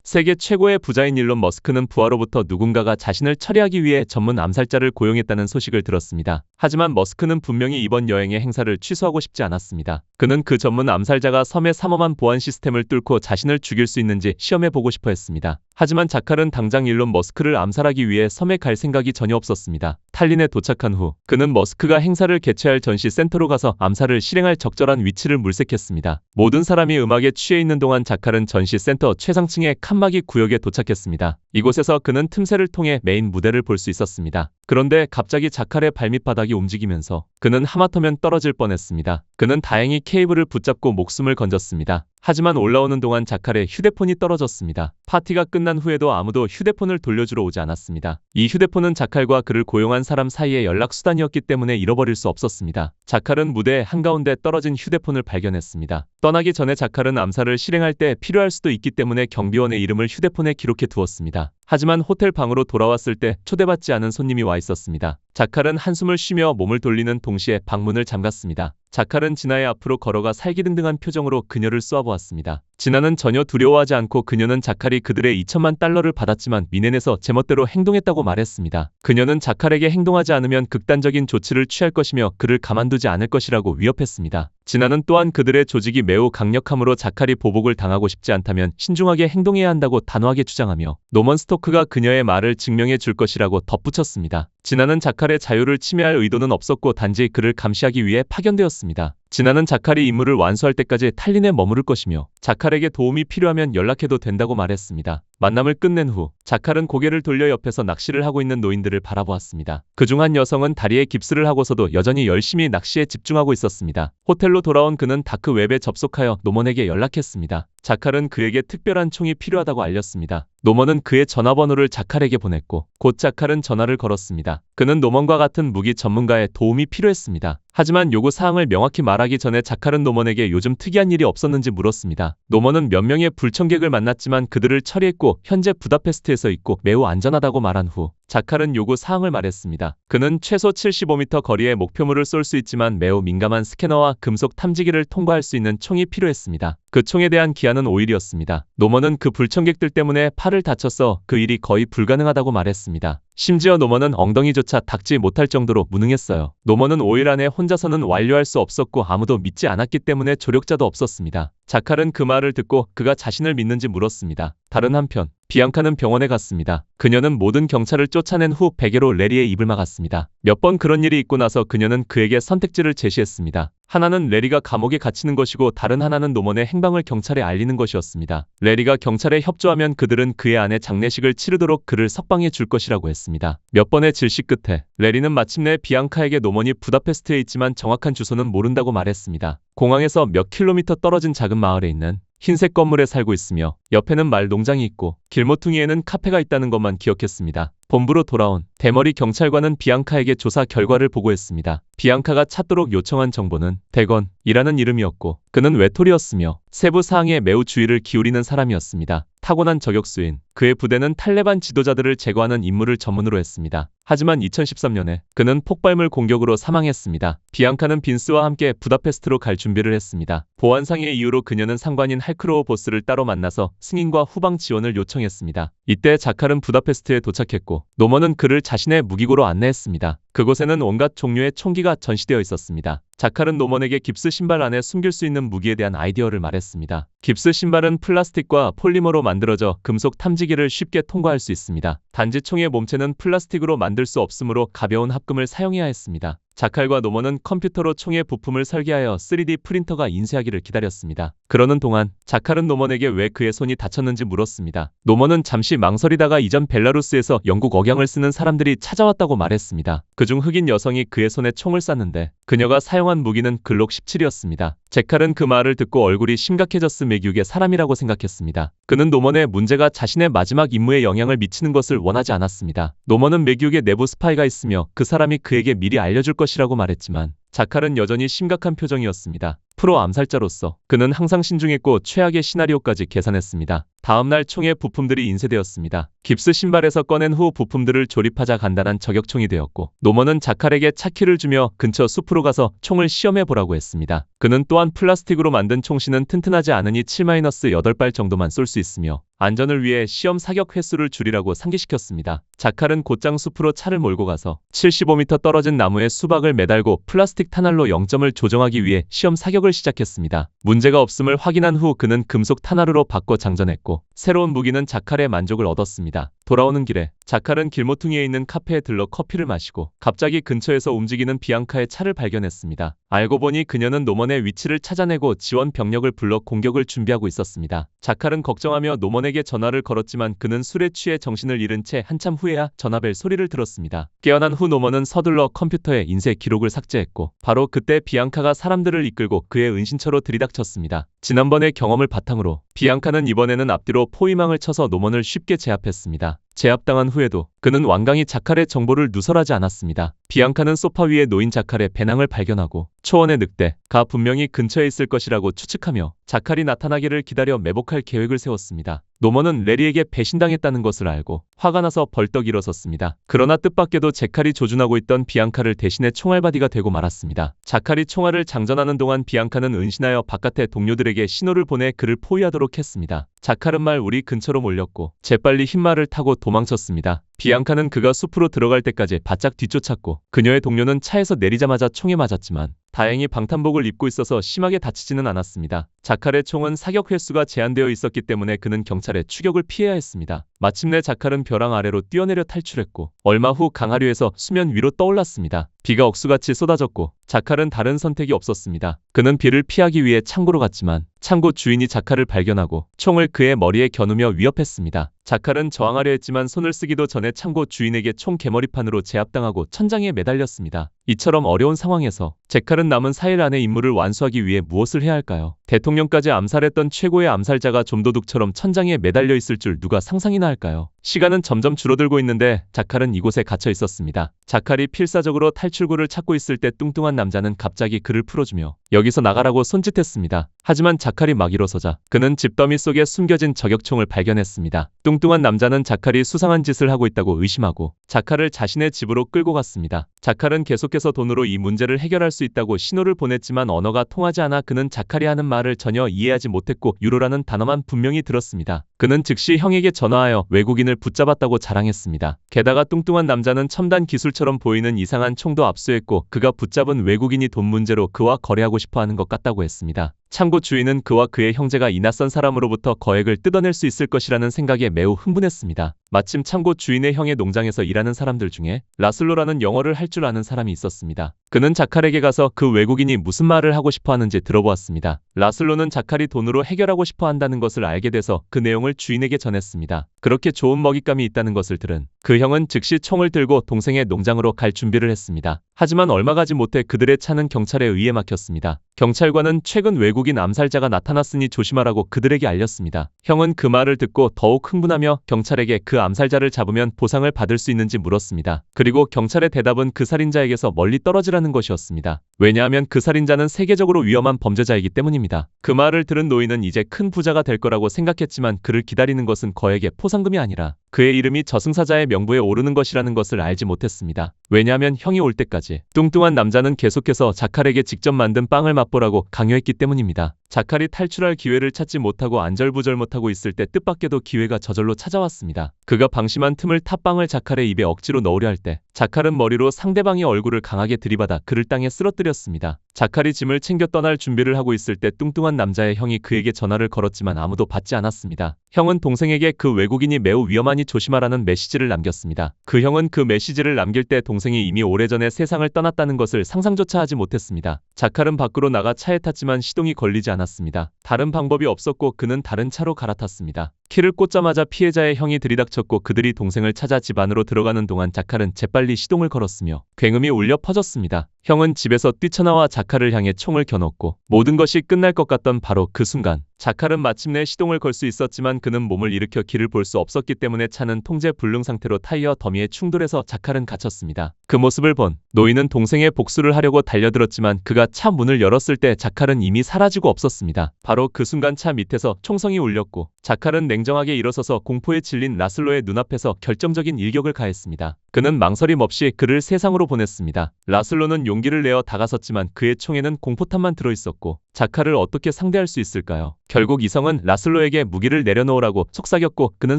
세계 최고의 부자인 일론 머스크는 부하로부터 누군가가 자신을 처리하기 위해 전문 암살자를 고용했다는 소식을 들었습니다. 하지만 머스크는 분명히 이번 여행의 행사를 취소하고 싶지 않았습니다. 그는 그 전문 암살자가 섬의 삼엄한 보안 시스템을 뚫고 자신을 죽일 수 있는지 시험해보고 싶어 했습니다. 하지만 자칼은 당장 일론 머스크를 암살하기 위해 섬에 갈 생각이 전혀 없었습니다. 탈린에 도착한 후 그는 머스크가 행사를 개최할 전시 센터로 가서 암살을 실행할 적절한 위치를 물색했습니다. 모든 사람이 음악에 취해 있는 동안 자칼은 전시 센터 최상층의 칸막이 구역에 도착했습니다. 이곳에서 그는 틈새를 통해 메인 무대를 볼 수 있었습니다. 그런데 갑자기 자칼의 발밑바닥이 움직이면서 그는 하마터면 떨어질 뻔했습니다. 그는 다행히 케이블을 붙잡고 목숨을 건졌습니다. 하지만 올라오는 동안 자칼의 휴대폰이 떨어졌습니다. 파티가 끝난 후에도 아무도 휴대폰을 돌려주러 오지 않았습니다. 이 휴대폰은 자칼과 그를 고용한 사람 사이의 연락수단이었기 때문에 잃어버릴 수 없었습니다. 자칼은 무대 한가운데 떨어진 휴대폰을 발견했습니다. 떠나기 전에 자칼은 암살을 실행할 때 필요할 수도 있기 때문에 경비원의 이름을 휴대폰에 기록해 두었습니다. 하지만 호텔 방으로 돌아왔을 때 초대받지 않은 손님이 와 있었습니다. 자칼은 한숨을 쉬며 몸을 돌리는 동시에 방문을 잠갔습니다. 자칼은 진아의 앞으로 걸어가 살기등등한 표정으로 그녀를 쏘아보았습니다. 진아는 전혀 두려워하지 않고 그녀는 자칼이 그들의 2천만 달러를 받았지만 미넨에서 제멋대로 행동했다고 말했습니다. 그녀는 자칼에게 행동하지 않으면 극단적인 조치를 취할 것이며 그를 가만두지 않을 것이라고 위협했습니다. 진아는 또한 그들의 조직이 매우 강력하므로 자칼이 보복을 당하고 싶지 않다면 신중하게 행동해야 한다고 단호하게 주장하며 노먼 스토크가 그녀의 말을 증명해 줄 것이라고 덧붙였습니다. 진아는 자칼의 자유를 침해할 의도는 없었고 단지 그를 감시하기 위해 파견되었습니다. 진아는 자칼이 임무를 완수할 때까지 탈린에 머무를 것이며 자칼에게 도움이 필요하면 연락해도 된다고 말했습니다. 만남을 끝낸 후 자칼은 고개를 돌려 옆에서 낚시를 하고 있는 노인들을 바라보았습니다. 그중 한 여성은 다리에 깁스를 하고서도 여전히 열심히 낚시에 집중하고 있었습니다. 호텔로 돌아온 그는 다크웹에 접속하여 노먼에게 연락했습니다. 자칼은 그에게 특별한 총이 필요하다고 알렸습니다. 노먼은 그의 전화번호를 자칼에게 보냈고 곧 자칼은 전화를 걸었습니다. 그는 노먼과 같은 무기 전문가의 도움이 필요했습니다. 하지만 요구 사항을 명확히 말하기 전에 자칼은 노먼에게 요즘 특이한 일이 없었는지 물었습니다. 노먼은 몇 명의 불청객을 만났지만 그들을 처리했고 현재 부다페스트에서 있고 매우 안전하다고 말한 후 자칼은 요구 사항을 말했습니다. 그는 최소 75m 거리의 목표물을 쏠 수 있지만 매우 민감한 스캐너와 금속 탐지기를 통과할 수 있는 총이 필요했습니다. 그 총에 대한 기한은 5일이었습니다. 노먼은 그 불청객들 때문에 팔을 다쳐서 그 일이 거의 불가능하다고 말했습니다. 심지어 노먼은 엉덩이조차 닿지 못할 정도로 무능했어요. 노먼은 5일 안에 혼자서는 완료할 수 없었고 아무도 믿지 않았기 때문에 조력자도 없었습니다. 자칼은 그 말을 듣고 그가 자신을 믿는지 물었습니다. 다른 한편 비앙카는 병원에 갔습니다. 그녀는 모든 경찰을 쫓아낸 후 베개로 레리의 입을 막았습니다. 몇 번 그런 일이 있고 나서 그녀는 그에게 선택지를 제시했습니다. 하나는 레리가 감옥에 갇히는 것이고 다른 하나는 노먼의 행방을 경찰에 알리는 것이었습니다. 레리가 경찰에 협조하면 그들은 그의 아내 장례식을 치르도록 그를 석방해 줄 것이라고 했습니다. 몇 번의 질식 끝에 레리는 마침내 비앙카에게 노먼이 부다페스트에 있지만 정확한 주소는 모른다고 말했습니다. 공항에서 몇 킬로미터 떨어진 작은 마을에 있는 흰색 건물에 살고 있으며 옆에는 말 농장이 있고 길모퉁이에는 카페가 있다는 것만 기억했습니다. 본부로 돌아온 대머리 경찰관은 비앙카에게 조사 결과를 보고했습니다. 비앙카가 찾도록 요청한 정보는 대건이라는 이름이었고 그는 외톨이였으며 세부 사항에 매우 주의를 기울이는 사람이었습니다. 타고난 저격수인 그의 부대는 탈레반 지도자들을 제거하는 임무를 전문으로 했습니다. 하지만 2013년에 그는 폭발물 공격으로 사망했습니다. 비앙카는 빈스와 함께 부다페스트로 갈 준비를 했습니다. 보안상의 이유로 그녀는 상관인 할크로우 보스를 따로 만나서 승인과 후방 지원을 요청했습니다. 이때 자칼은 부다페스트에 도착했고 노먼은 그를 자신의 무기고로 안내했습니다. 그곳에는 온갖 종류의 총기가 전시되어 있었습니다. 자칼은 노먼에게 깁스 신발 안에 숨길 수 있는 무기에 대한 아이디어를 말했습니다. 깁스 신발은 플라스틱과 폴리머로 만들어져 금속 탐지기를 쉽게 통과할 수 있습니다. 단지 총의 몸체는 플라스틱으로 만들 수 없으므로 가벼운 합금을 사용해야 했습니다. 자칼과 노먼은 컴퓨터로 총의 부품을 설계하여 3D 프린터가 인쇄하기를 기다렸습니다. 그러는 동안 자칼은 노먼에게 왜 그의 손이 다쳤는지 물었습니다. 노먼은 잠시 망설이다가 이전 벨라루스에서 영국 억양을 쓰는 사람들이 찾아왔다고 말했습니다. 그중 흑인 여성이 그의 손에 총을 쐈는데 그녀가 사용한 무기는 글록 17이었습니다. 제칼은 그 말을 듣고 얼굴이 심각해졌음 맥육의 사람이라고 생각했습니다. 그는 노먼의 문제가 자신의 마지막 임무에 영향을 미치는 것을 원하지 않았습니다. 노먼은 맥육의 내부 스파이가 있으며 그 사람이 그에게 미리 알려줄 것이라고 말했지만 자칼은 여전히 심각한 표정이었습니다. 프로 암살자로서 그는 항상 신중했고 최악의 시나리오까지 계산했습니다. 다음날 총의 부품들이 인쇄되었습니다. 깁스 신발에서 꺼낸 후 부품들을 조립하자 간단한 저격총이 되었고 노먼은 자칼에게 차키를 주며 근처 숲으로 가서 총을 시험해보라고 했습니다. 그는 또한 플라스틱으로 만든 총신은 튼튼하지 않으니 7-8발 정도만 쏠 수 있으며 안전을 위해 시험 사격 횟수를 줄이라고 상기시켰습니다. 자칼은 곧장 숲으로 차를 몰고 가서 75m 떨어진 나무에 수박을 매달고 플라스틱 탄알로 0점을 조정하기 위해 시험 사격을 시작했습니다. 문제가 없음을 확인한 후 그는 금속 탄알로 바꿔 장전했고 새로운 무기는 자칼의 만족을 얻었습니다. 돌아오는 길에 자칼은 길모퉁이에 있는 카페에 들러 커피를 마시고 갑자기 근처에서 움직이는 비앙카의 차를 발견했습니다. 알고 보니 그녀는 노먼의 위치를 찾아내고 지원 병력을 불러 공격을 준비하고 있었습니다. 자칼은 걱정하며 노먼에게 전화를 걸었지만 그는 술에 취해 정신을 잃은 채 한참 후에야 전화벨 소리를 들었습니다. 깨어난 후 노먼은 서둘러 컴퓨터에 인쇄 기록을 삭제했고 바로 그때 비앙카가 사람들을 이끌고 그의 은신처로 들이닥쳤습니다. 지난번의 경험을 바탕으로 비앙카는 이번에는 앞뒤로 포위망을 쳐서 노먼을 쉽게 제압했습니다. 제압당한 후에도 그는 완강히 자칼의 정보를 누설하지 않았습니다. 비앙카는 소파 위에 놓인 자칼의 배낭을 발견하고 초원의 늑대가 분명히 근처에 있을 것이라고 추측하며 자칼이 나타나기를 기다려 매복할 계획을 세웠습니다. 노먼은 레리에게 배신당했다는 것을 알고 화가 나서 벌떡 일어섰습니다. 그러나 뜻밖에도 제칼이 조준하고 있던 비앙카를 대신해 총알바디가 되고 말았습니다. 자칼이 총알을 장전하는 동안 비앙카는 은신하여 바깥의 동료들에게 신호를 보내 그를 포위하도록 했습니다. 자칼은 말 우리 근처로 몰렸고 재빨리 흰말을 타고 도망쳤습니다. 비앙카는 그가 숲으로 들어갈 때까지 바짝 뒤쫓았고 그녀의 동료는 차에서 내리자마자 총에 맞았지만 다행히 방탄복을 입고 있어서 심하게 다치지는 않았습니다. 자칼의 총은 사격 횟수가 제한되어 있었기 때문에 그는 경찰의 추격을 피해야 했습니다. 마침내 자칼은 벼랑 아래로 뛰어내려 탈출했고 얼마 후 강하류에서 수면 위로 떠올랐습니다. 비가 억수같이 쏟아졌고 자칼은 다른 선택이 없었습니다. 그는 비를 피하기 위해 창고로 갔지만 창고 주인이 자칼을 발견하고 총을 그의 머리에 겨누며 위협했습니다. 자칼은 저항하려 했지만 손을 쓰기도 전에 창고 주인에게 총 개머리판으로 제압당하고 천장에 매달렸습니다. 이처럼 어려운 상황에서 제칼은 남은 4일 안에 임무를 완수하기 위해 무엇을 해야 할까요? 대통령까지 암살했던 최고의 암살자가 좀도둑처럼 천장에 매달려 있을 줄 누가 상상이나 할까요? 시간은 점점 줄어들고 있는데 자칼은 이곳에 갇혀 있었습니다. 자칼이 필사적으로 탈출구를 찾고 있을 때 뚱뚱한 남자는 갑자기 그를 풀어주며 여기서 나가라고 손짓했습니다. 하지만 자칼이 막 일어서자 그는 집더미 속에 숨겨진 저격총을 발견했습니다. 뚱뚱한 남자는 자칼이 수상한 짓을 하고 있다고 의심하고 자칼을 자신의 집으로 끌고 갔습니다. 자칼은 계속해서 돈으로 이 문제를 해결할 수 있다고 신호를 보냈지만 언어가 통하지 않아 그는 자칼이 하는 말을 전혀 이해하지 못했고 유로라는 단어만 분명히 들었습니다. 그는 즉시 형에게 전화하여 외국인을 붙잡았다고 자랑했습니다. 게다가 뚱뚱한 남자는 첨단 기술처럼 보이는 이상한 총도 압수했고 그가 붙잡은 외국인이 돈 문제로 그와 거래하고 싶어하는 것 같다고 했습니다. 창고 주인은 그와 그의 형제가 이 낯선 사람으로부터 거액을 뜯어낼 수 있을 것이라는 생각에 매우 흥분했습니다. 마침 창고 주인의 형의 농장에서 일하는 사람들 중에 라슬로라는 영어를 할 줄 아는 사람이 있었습니다. 그는 자칼에게 가서 그 외국인이 무슨 말을 하고 싶어 하는지 들어보았습니다. 라슬로는 자칼이 돈으로 해결하고 싶어 한다는 것을 알게 돼서 그 내용을 주인에게 전했습니다. 그렇게 좋은 먹잇감이 있다는 것을 들은 그 형은 즉시 총을 들고 동생의 농장으로 갈 준비를 했습니다. 하지만 얼마 가지 못해 그들의 차는 경찰에 의해 막혔습니다. 경찰관은 최근 외국인 암살자가 나타났으니 조심하라고 그들에게 알렸습니다. 형은 그 말을 듣고 더욱 흥분하며 경찰에게 그 암살자를 잡으면 보상을 받을 수 있는지 물었습니다. 그리고 경찰의 대답은 그 살인자에게서 멀리 떨어지라는 것이었습니다. 왜냐하면 그 살인자는 세계적으로 위험한 범죄자이기 때문입니다. 그 말을 들은 노인은 이제 큰 부자가 될 거라고 생각했지만 그를 기다리는 것은 거액의 포상금이 아니라 그의 이름이 저승사자의 명부에 오르는 것이라는 것을 알지 못했습니다. 왜냐하면 형이 올 때까지 뚱뚱한 남자는 계속해서 자칼에게 직접 만든 빵을 맛보라고 강요했기 때문입니다. 자칼이 탈출할 기회를 찾지 못하고 안절부절 못하고 있을 때 뜻밖에도 기회가 저절로 찾아왔습니다. 그가 방심한 틈을 타 빵을 자칼의 입에 억지로 넣으려 할 때 자칼은 머리로 상대방의 얼굴을 강하게 들이받아 그를 땅에 쓰러뜨렸습니다. 자칼이 짐을 챙겨 떠날 준비를 하고 있을 때 뚱뚱한 남자의 형이 그에게 전화를 걸었지만 아무도 받지 않았습니다. 형은 동생에게 그 외국인이 매우 위험하니 조심하라는 메시지를 남겼습니다. 그 형은 그 메시지를 남길 때 동생이 이미 오래전에 세상을 떠났다는 것을 상상조차 하지 못했습니다. 자칼은 밖으로 나가 차에 탔지만 시동이 걸리지 않았습니다. 다른 방법이 없었고 그는 다른 차로 갈아탔습니다. 키를 꽂자마자 피해자의 형이 들이닥쳤고 그들이 동생을 찾아 집 안으로 들어가는 동안 자칼은 재빨리 시동을 걸었으며 굉음이 울려 퍼졌습니다. 형은 집에서 뛰쳐나와 자칼을 향해 총을 겨눴고 모든 것이 끝날 것 같던 바로 그 순간 자칼은 마침내 시동을 걸 수 있었지만 그는 몸을 일으켜 길을 볼 수 없었기 때문에 차는 통제 불능 상태로 타이어 더미에 충돌해서 자칼은 갇혔습니다. 그 모습을 본 노인은 동생의 복수를 하려고 달려들었지만 그가 차 문을 열었을 때 자칼은 이미 사라지고 없었습니다. 바로 그 순간 차 밑에서 총성이 울렸고 자칼은 냉정하게 일어서서 공포에 질린 라슬로의 눈앞에서 결정적인 일격을 가했습니다. 그는 망설임 없이 그를 세상으로 보냈습니다. 라슬로는 용기를 내어 다가섰지만 그의 총에는 공포탄만 들어있었고 자칼을 어떻게 상대할 수 있을까요? 결국 이성은 라슬로에게 무기를 내려놓으라고 속삭였고 그는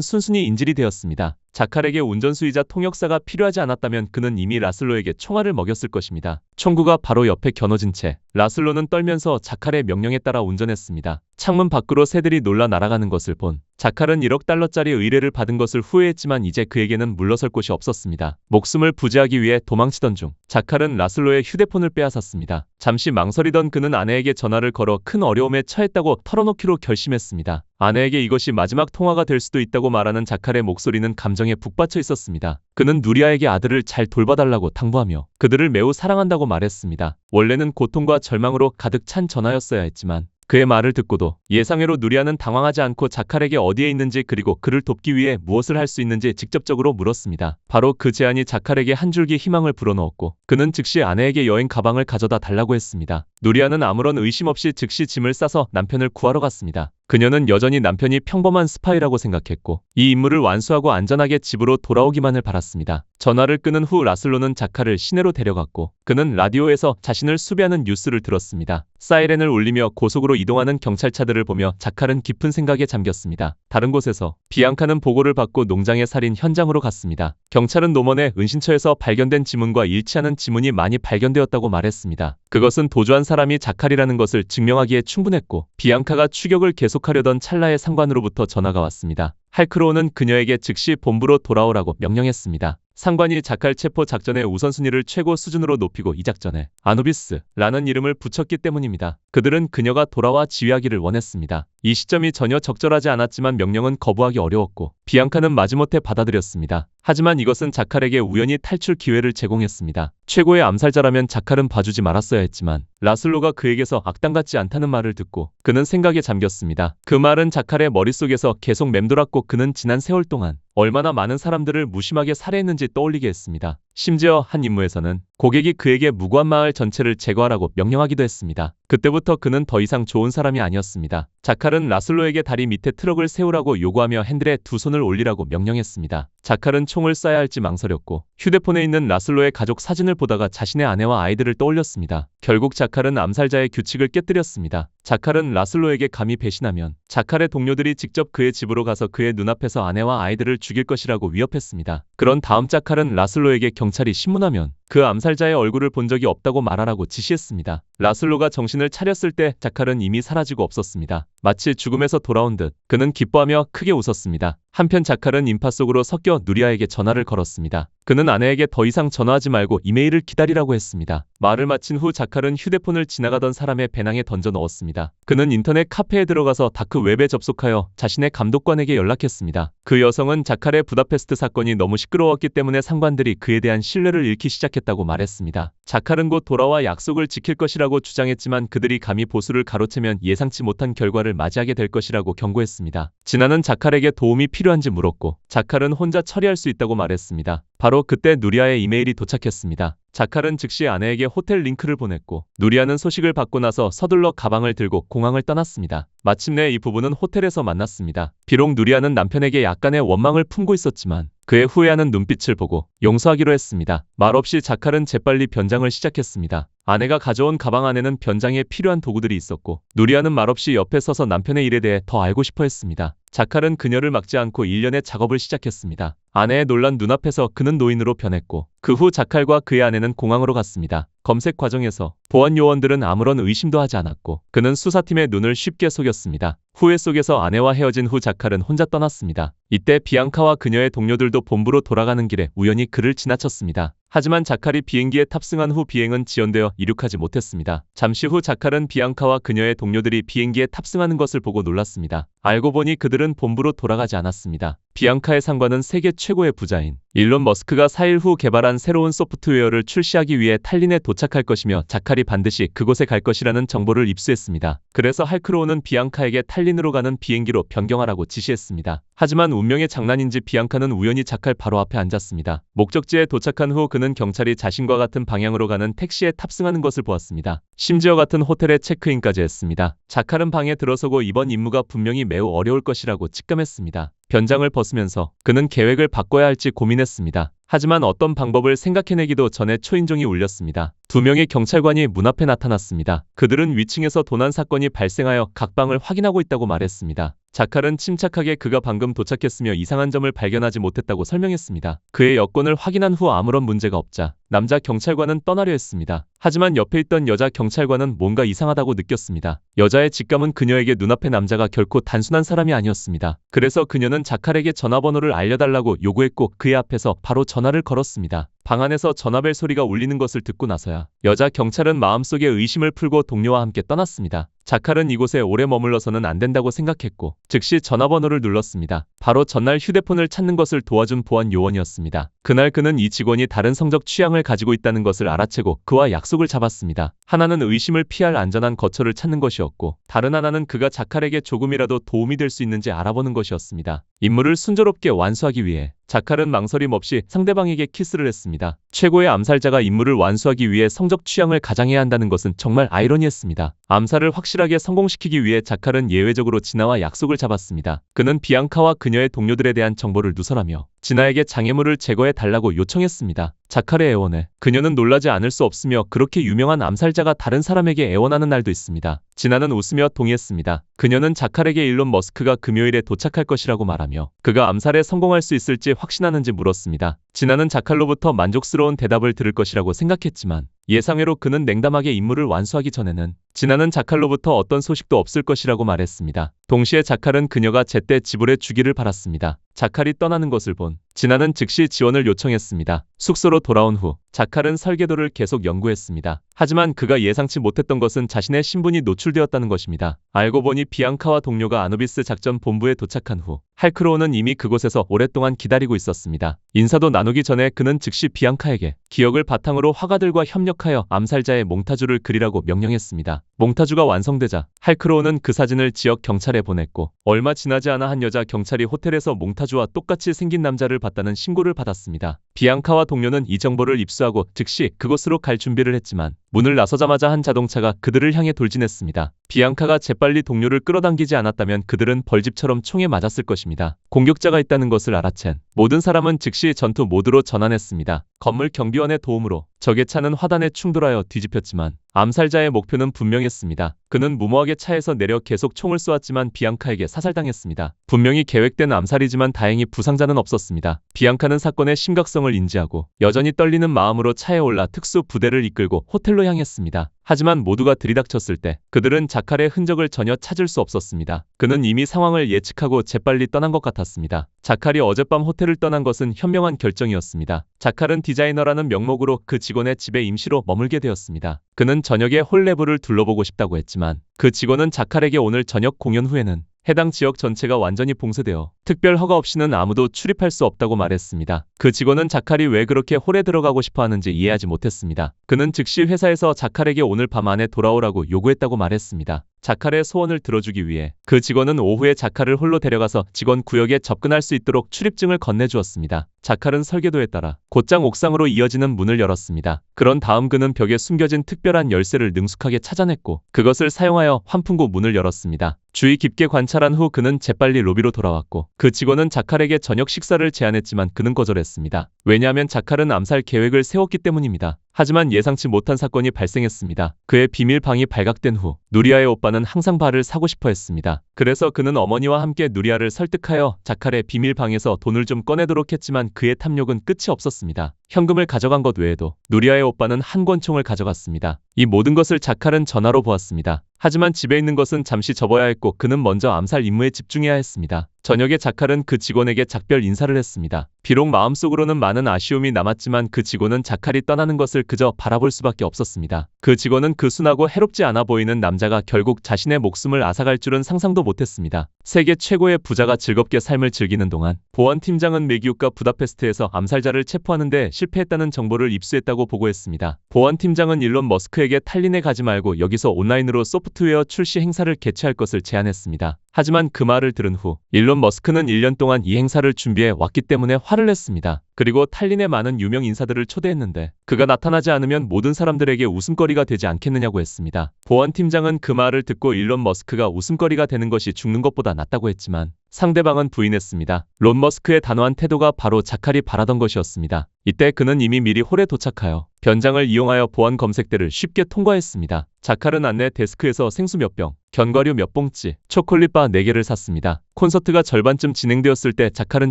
순순히 인질이 되었습니다. 자칼에게 운전수이자 통역사가 필요하지 않았다면 그는 이미 라슬로에게 총알을 먹였을 것입니다. 총구가 바로 옆에 겨눠진 채 라슬로는 떨면서 자칼의 명령에 따라 운전했습니다. 창문 밖으로 새들이 놀라 날아가는 것을 본 자칼은 1억 달러짜리 의뢰를 받은 것을 후회했지만 이제 그에게는 물러설 곳이 없었습니다. 목숨을 부지하기 위해 도망치던 중 자칼은 라슬로의 휴대폰을 빼앗았습니다. 잠시 망설이던 그는 아내에게 전화를 걸어 큰 어려움에 처했다고 털어놓기로 결심했습니다. 아내에게 이것이 마지막 통화가 될 수도 있다고 말하는 자칼의 목소리는 감정에 북받쳐 있었습니다. 그는 누리아에게 아들을 잘 돌봐달라고 당부하며 그들을 매우 사랑한다고 말했습니다. 원래는 고통과 절망으로 가득 찬 전화였어야 했지만 그의 말을 듣고도 예상외로 누리아는 당황하지 않고 자칼에게 어디에 있는지 그리고 그를 돕기 위해 무엇을 할 수 있는지 직접적으로 물었습니다. 바로 그 제안이 자칼에게 한 줄기 희망을 불어넣었고 그는 즉시 아내에게 여행 가방을 가져다 달라고 했습니다. 누리아는 아무런 의심 없이 즉시 짐을 싸서 남편을 구하러 갔습니다. 그녀는 여전히 남편이 평범한 스파이라고 생각했고 이 임무를 완수하고 안전하게 집으로 돌아오기만을 바랐습니다. 전화를 끊은 후 라슬로는 자칼을 시내로 데려갔고 그는 라디오에서 자신을 수배하는 뉴스를 들었습니다. 사이렌을 울리며 고속으로 이동하는 경찰차들을 보며 자칼은 깊은 생각에 잠겼습니다. 다른 곳에서 비앙카는 보고를 받고 농장의 살인 현장으로 갔습니다. 경찰은 노먼의 은신처에서 발견된 지문과 일치하는 지문이 많이 발견되었다고 말했습니다. 그것은 도주한 사람이 자칼이라는 것을 증명하기에 충분했고 비앙카가 추격을 계속하려던 찰나의 상관으로부터 전화가 왔습니다. 할크로우는 그녀에게 즉시 본부로 돌아오라고 명령했습니다. 상관이 자칼 체포 작전의 우선순위를 최고 수준으로 높이고 이 작전에 아누비스라는 이름을 붙였기 때문입니다. 그들은 그녀가 돌아와 지휘하기를 원했습니다. 이 시점이 전혀 적절하지 않았지만 명령은 거부하기 어려웠고 비앙카는 마지못해 받아들였습니다. 하지만 이것은 자칼에게 우연히 탈출 기회를 제공했습니다. 최고의 암살자라면 자칼은 봐주지 말았어야 했지만 라슬로가 그에게서 악당 같지 않다는 말을 듣고 그는 생각에 잠겼습니다. 그 말은 자칼의 머릿속에서 계속 맴돌았고 그는 지난 세월 동안 얼마나 많은 사람들을 무심하게 살해했는지 떠올리게 했습니다. 심지어 한 임무에서는 고객이 그에게 무고한 마을 전체를 제거하라고 명령하기도 했습니다. 그때부터 그는 더 이상 좋은 사람이 아니었습니다. 자칼은 라슬로에게 다리 밑에 트럭을 세우라고 요구하며 핸들에 두 손을 올리라고 명령했습니다. 자칼은 총을 쏴야 할지 망설였고 휴대폰에 있는 라슬로의 가족 사진을 보다가 자신의 아내와 아이들을 떠올렸습니다. 결국 자칼은 암살자의 규칙을 깨뜨렸습니다. 자칼은 라슬로에게 감히 배신하면 자칼의 동료들이 직접 그의 집으로 가서 그의 눈앞에서 아내와 아이들을 죽일 것이라고 위협했습니다. 그런 다음 자칼은 라슬로에게 경찰이 신문하면 그 암살자의 얼굴을 본 적이 없다고 말하라고 지시했습니다. 라슬로가 정신을 차렸을 때 자칼은 이미 사라지고 없었습니다. 마치 죽음에서 돌아온 듯 그는 기뻐하며 크게 웃었습니다. 한편 자칼은 인파 속으로 섞여 누리아에게 전화를 걸었습니다. 그는 아내에게 더 이상 전화하지 말고 이메일을 기다리라고 했습니다. 말을 마친 후 자칼은 휴대폰을 지나가던 사람의 배낭에 던져 넣었습니다. 그는 인터넷 카페에 들어가서 다크웹에 접속하여 자신의 감독관에게 연락했습니다. 그 여성은 자칼의 부다페스트 사건이 너무 시끄러웠기 때문에 상관들이 그에 대한 신뢰를 잃기 시작했다고 말했습니다. 자칼은 곧 돌아와 약속을 지킬 것이라고 주장했지만 그들이 감히 보수를 가로채면 예상치 못한 결과를 맞이하게 될 것이라고 경고했습니다. 진아는 자칼에게 도움이 필요한지 물었고 자칼은 혼자 처리할 수 있다고 말했습니다. 바로 그때 누리아의 이메일이 도착했습니다. 자칼은 즉시 아내에게 호텔 링크를 보냈고 누리아는 소식을 받고 나서 서둘러 가방을 들고 공항을 떠났습니다. 마침내 이 부부는 호텔에서 만났습니다. 비록 누리아는 남편에게 약간의 원망을 품고 있었지만 그의 후회하는 눈빛을 보고 용서하기로 했습니다. 말없이 자칼은 재빨리 변장을 시작했습니다. 아내가 가져온 가방 안에는 변장에 필요한 도구들이 있었고 누리아는 말없이 옆에 서서 남편의 일에 대해 더 알고 싶어 했습니다. 자칼은 그녀를 막지 않고 일련의 작업을 시작했습니다. 아내의 놀란 눈앞에서 그는 노인으로 변했고 그 후 자칼과 그의 아내는 공항으로 갔습니다. 검색 과정에서 보안 요원들은 아무런 의심도 하지 않았고 그는 수사팀의 눈을 쉽게 속였습니다. 후회 속에서 아내와 헤어진 후 자칼은 혼자 떠났습니다. 이때 비앙카와 그녀의 동료들도 본부로 돌아가는 길에 우연히 그를 지나쳤습니다. 하지만 자칼이 비행기에 탑승한 후 비행은 지연되어 이륙하지 못했습니다. 잠시 후 자칼은 비앙카와 그녀의 동료들이 비행기에 탑승하는 것을 보고 놀랐습니다. 알고 보니 그들은 본부로 돌아가지 않았습니다. 비앙카의 상관은 세계 최고의 부자인 일론 머스크가 4일 후 개발한 새로운 소프트웨어를 출시하기 위해 탈린에 도착할 것이며 자칼이 반드시 그곳에 갈 것이라는 정보를 입수했습니다. 그래서 할크로우는 비앙카에게 탈린으로 가는 비행기로 변경하라고 지시했습니다. 하지만 운명의 장난인지 비앙카는 우연히 자칼 바로 앞에 앉았습니다. 목적지에 도착한 후 그는 경찰이 자신과 같은 방향으로 가는 택시에 탑승하는 것을 보았습니다. 심지어 같은 호텔에 체크인까지 했습니다. 자칼은 방에 들어서고 이번 임무가 분명히 매우 어려울 것이라고 직감했습니다. 변장을 벗으면서 그는 계획을 바꿔야 할지 고민했습니다. 하지만 어떤 방법을 생각해내기도 전에 초인종이 울렸습니다. 2명의 경찰관이 문 앞에 나타났습니다. 그들은 위층에서 도난 사건이 발생하여 각 방을 확인하고 있다고 말했습니다. 자칼은 침착하게 그가 방금 도착했으며 이상한 점을 발견하지 못했다고 설명했습니다. 그의 여권을 확인한 후 아무런 문제가 없자 남자 경찰관은 떠나려 했습니다. 하지만 옆에 있던 여자 경찰관은 뭔가 이상하다고 느꼈습니다. 여자의 직감은 그녀에게 눈앞의 남자가 결코 단순한 사람이 아니었습니다. 그래서 그녀는 자칼에게 전화번호를 알려달라고 요구했고 그의 앞에서 바로 전화를 걸었습니다. 방 안에서 전화벨 소리가 울리는 것을 듣고 나서야 여자 경찰은 마음속에 의심을 풀고 동료와 함께 떠났습니다. 자칼은 이곳에 오래 머물러서는 안 된다고 생각했고 즉시 전화번호를 눌렀습니다. 바로 전날 휴대폰을 찾는 것을 도와준 보안 요원이었습니다. 그날 그는 이 직원이 다른 성적 취향을 가지고 있다는 것을 알아채고 그와 약속을 잡았습니다. 하나는 의심을 피할 안전한 거처를 찾는 것이었고 다른 하나는 그가 자칼에게 조금이라도 도움이 될 수 있는지 알아보는 것이었습니다. 임무를 순조롭게 완수하기 위해 자칼은 망설임 없이 상대방에게 키스를 했습니다. 최고의 암살자가 임무를 완수하기 위해 성적 취향을 가장해야 한다는 것은 정말 아이러니했습니다. 암살을 확실하게 성공시키기 위해 자칼은 예외적으로 진아와 약속을 잡았습니다. 그는 비앙카와 그녀의 동료들에 대한 정보를 누설하며 진아에게 장애물을 제거해 달라고 요청했습니다. 자칼의 애원에 그녀는 놀라지 않을 수 없으며 그렇게 유명한 암살자가 다른 사람에게 애원하는 날도 있습니다. 진아는 웃으며 동의했습니다. 그녀는 자칼에게 일론 머스크가 금요일에 도착할 것이라고 말하며 그가 암살에 성공할 수 있을지 확신하는지 물었습니다. 진아는 자칼로부터 만족스러운 대답을 들을 것이라고 생각했지만 예상외로 그는 냉담하게 임무를 완수하기 전에는 진아는 자칼로부터 어떤 소식도 없을 것이라고 말했습니다. 동시에 자칼은 그녀가 제때 지불해 주기를 바랐습니다. 자칼이 떠나는 것을 본 진아는 즉시 지원을 요청했습니다. 숙소로 돌아온 후 자칼은 설계도를 계속 연구했습니다. 하지만 그가 예상치 못했던 것은 자신의 신분이 노출되었다는 것입니다. 알고 보니 비앙카와 동료가 아누비스 작전 본부에 도착한 후 할크로우는 이미 그곳에서 오랫동안 기다리고 있었습니다. 인사도 나누기 전에 그는 즉시 비앙카에게 기억을 바탕으로 화가들과 협력하여 암살자의 몽타주를 그리라고 명령했습니다. 몽타주가 완성되자 할크로우는 그 사진을 지역 경찰에 보냈고 얼마 지나지 않아 한 여자 경찰이 호텔에서 몽타주와 똑같이 생긴 남자를 봤다는 신고를 받았습니다. 비앙카와 동료는 이 정보를 입수하고 즉시 그곳으로 갈 준비를 했지만 문을 나서자마자 한 자동차가 그들을 향해 돌진했습니다. 비앙카가 재빨리 동료를 끌어당기지 않았다면 그들은 벌집처럼 총에 맞았을 것입니다. 공격자가 있다는 것을 알아챈 모든 사람은 즉시 전투 모드로 전환했습니다. 건물 경비원의 도움으로 적의 차는 화단에 충돌하여 뒤집혔지만 암살자의 목표는 분명했습니다. 그는 무모하게 차에서 내려 계속 총을 쏘았지만 비앙카에게 사살당했습니다. 분명히 계획된 암살이지만 다행히 부상자는 없었습니다. 비앙카는 사건의 심각성을 인지하고 여전히 떨리는 마음으로 차에 올라 특수 부대를 이끌고 호텔로 향했습니다. 하지만 모두가 들이닥쳤을 때 그들은 자칼의 흔적을 전혀 찾을 수 없었습니다. 그는 이미 상황을 예측하고 재빨리 떠난 것 같았습니다. 자칼이 어젯밤 호텔을 떠난 것은 현명한 결정이었습니다. 자칼은 디자이너라는 명목으로 그 직원의 집에 임시로 머물게 되었습니다. 그는 저녁에 홀레브를 둘러보고 싶다고 했지만 그 직원은 자칼에게 오늘 저녁 공연 후에는 해당 지역 전체가 완전히 봉쇄되어 특별 허가 없이는 아무도 출입할 수 없다고 말했습니다. 그 직원은 자칼이 왜 그렇게 홀에 들어가고 싶어 하는지 이해하지 못했습니다. 그는 즉시 회사에서 자칼에게 오늘 밤 안에 돌아오라고 요구했다고 말했습니다. 자칼의 소원을 들어주기 위해 그 직원은 오후에 자칼을 홀로 데려가서 직원 구역에 접근할 수 있도록 출입증을 건네주었습니다. 자칼은 설계도에 따라 곧장 옥상으로 이어지는 문을 열었습니다. 그런 다음 그는 벽에 숨겨진 특별한 열쇠를 능숙하게 찾아냈고 그것을 사용하여 환풍구 문을 열었습니다. 주의 깊게 관찰한 후 그는 재빨리 로비로 돌아왔고 그 직원은 자칼에게 저녁 식사를 제안했지만 그는 거절했습니다. 왜냐하면 자칼은 암살 계획을 세웠기 때문입니다. 하지만 예상치 못한 사건이 발생했습니다. 그의 비밀 방이 발각된 후 누리아의 오빠는 항상 바를 사고 싶어 했습니다. 그래서 그는 어머니와 함께 누리아를 설득하여 자칼의 비밀 방에서 돈을 좀 꺼내도록 했지만 그의 탐욕은 끝이 없었습니다. 현금을 가져간 것 외에도 누리아의 오빠는 한 권총을 가져갔습니다. 이 모든 것을 자칼은 전화로 보았습니다. 하지만 집에 있는 것은 잠시 접어야 했고 그는 먼저 암살 임무에 집중해야 했습니다. 저녁에 자칼은 그 직원에게 작별 인사를 했습니다. 비록 마음속으로는 많은 아쉬움이 남았지만 그 직원은 자칼이 떠나는 것을 그저 바라볼 수밖에 없었습니다. 그 직원은 그 순하고 해롭지 않아 보이는 남자가 결국 자신의 목숨을 앗아갈 줄은 상상도 못했습니다. 세계 최고의 부자가 즐겁게 삶을 즐기는 동안 보안팀장은 메기우카 부다페스트에서 암살자를 체포하는 데 실패했다는 정보를 입수했다고 보고했습니다. 보안팀장은 일론 머스크에게 탈린에 가지 말고 여기서 온라인으로 소프트웨어 출시 행사를 개최할 것을 제안했습니다. 하지만 그 말을 들은 후 일론 머스크는 1년 동안 이 행사를 준비해 왔기 때문에 화를 냈습니다. 그리고 탈린에 많은 유명 인사들을 초대했는데 그가 나타나지 않으면 모든 사람들에게 웃음거리가 되지 않겠느냐고 했습니다. 보안팀장은 그 말을 듣고 일론 머스크가 웃음거리가 되는 것이 죽는 것보다 낫다고 했지만 상대방은 부인했습니다. 론 머스크의 단호한 태도가 바로 자칼이 바라던 것이었습니다. 이때 그는 이미 미리 홀에 도착하여 변장을 이용하여 보안 검색대를 쉽게 통과했습니다. 자칼은 안내 데스크에서 생수 몇 병, 견과류 몇 봉지, 초콜릿바 4개를 샀습니다. 콘서트가 절반쯤 진행되었을 때 자칼은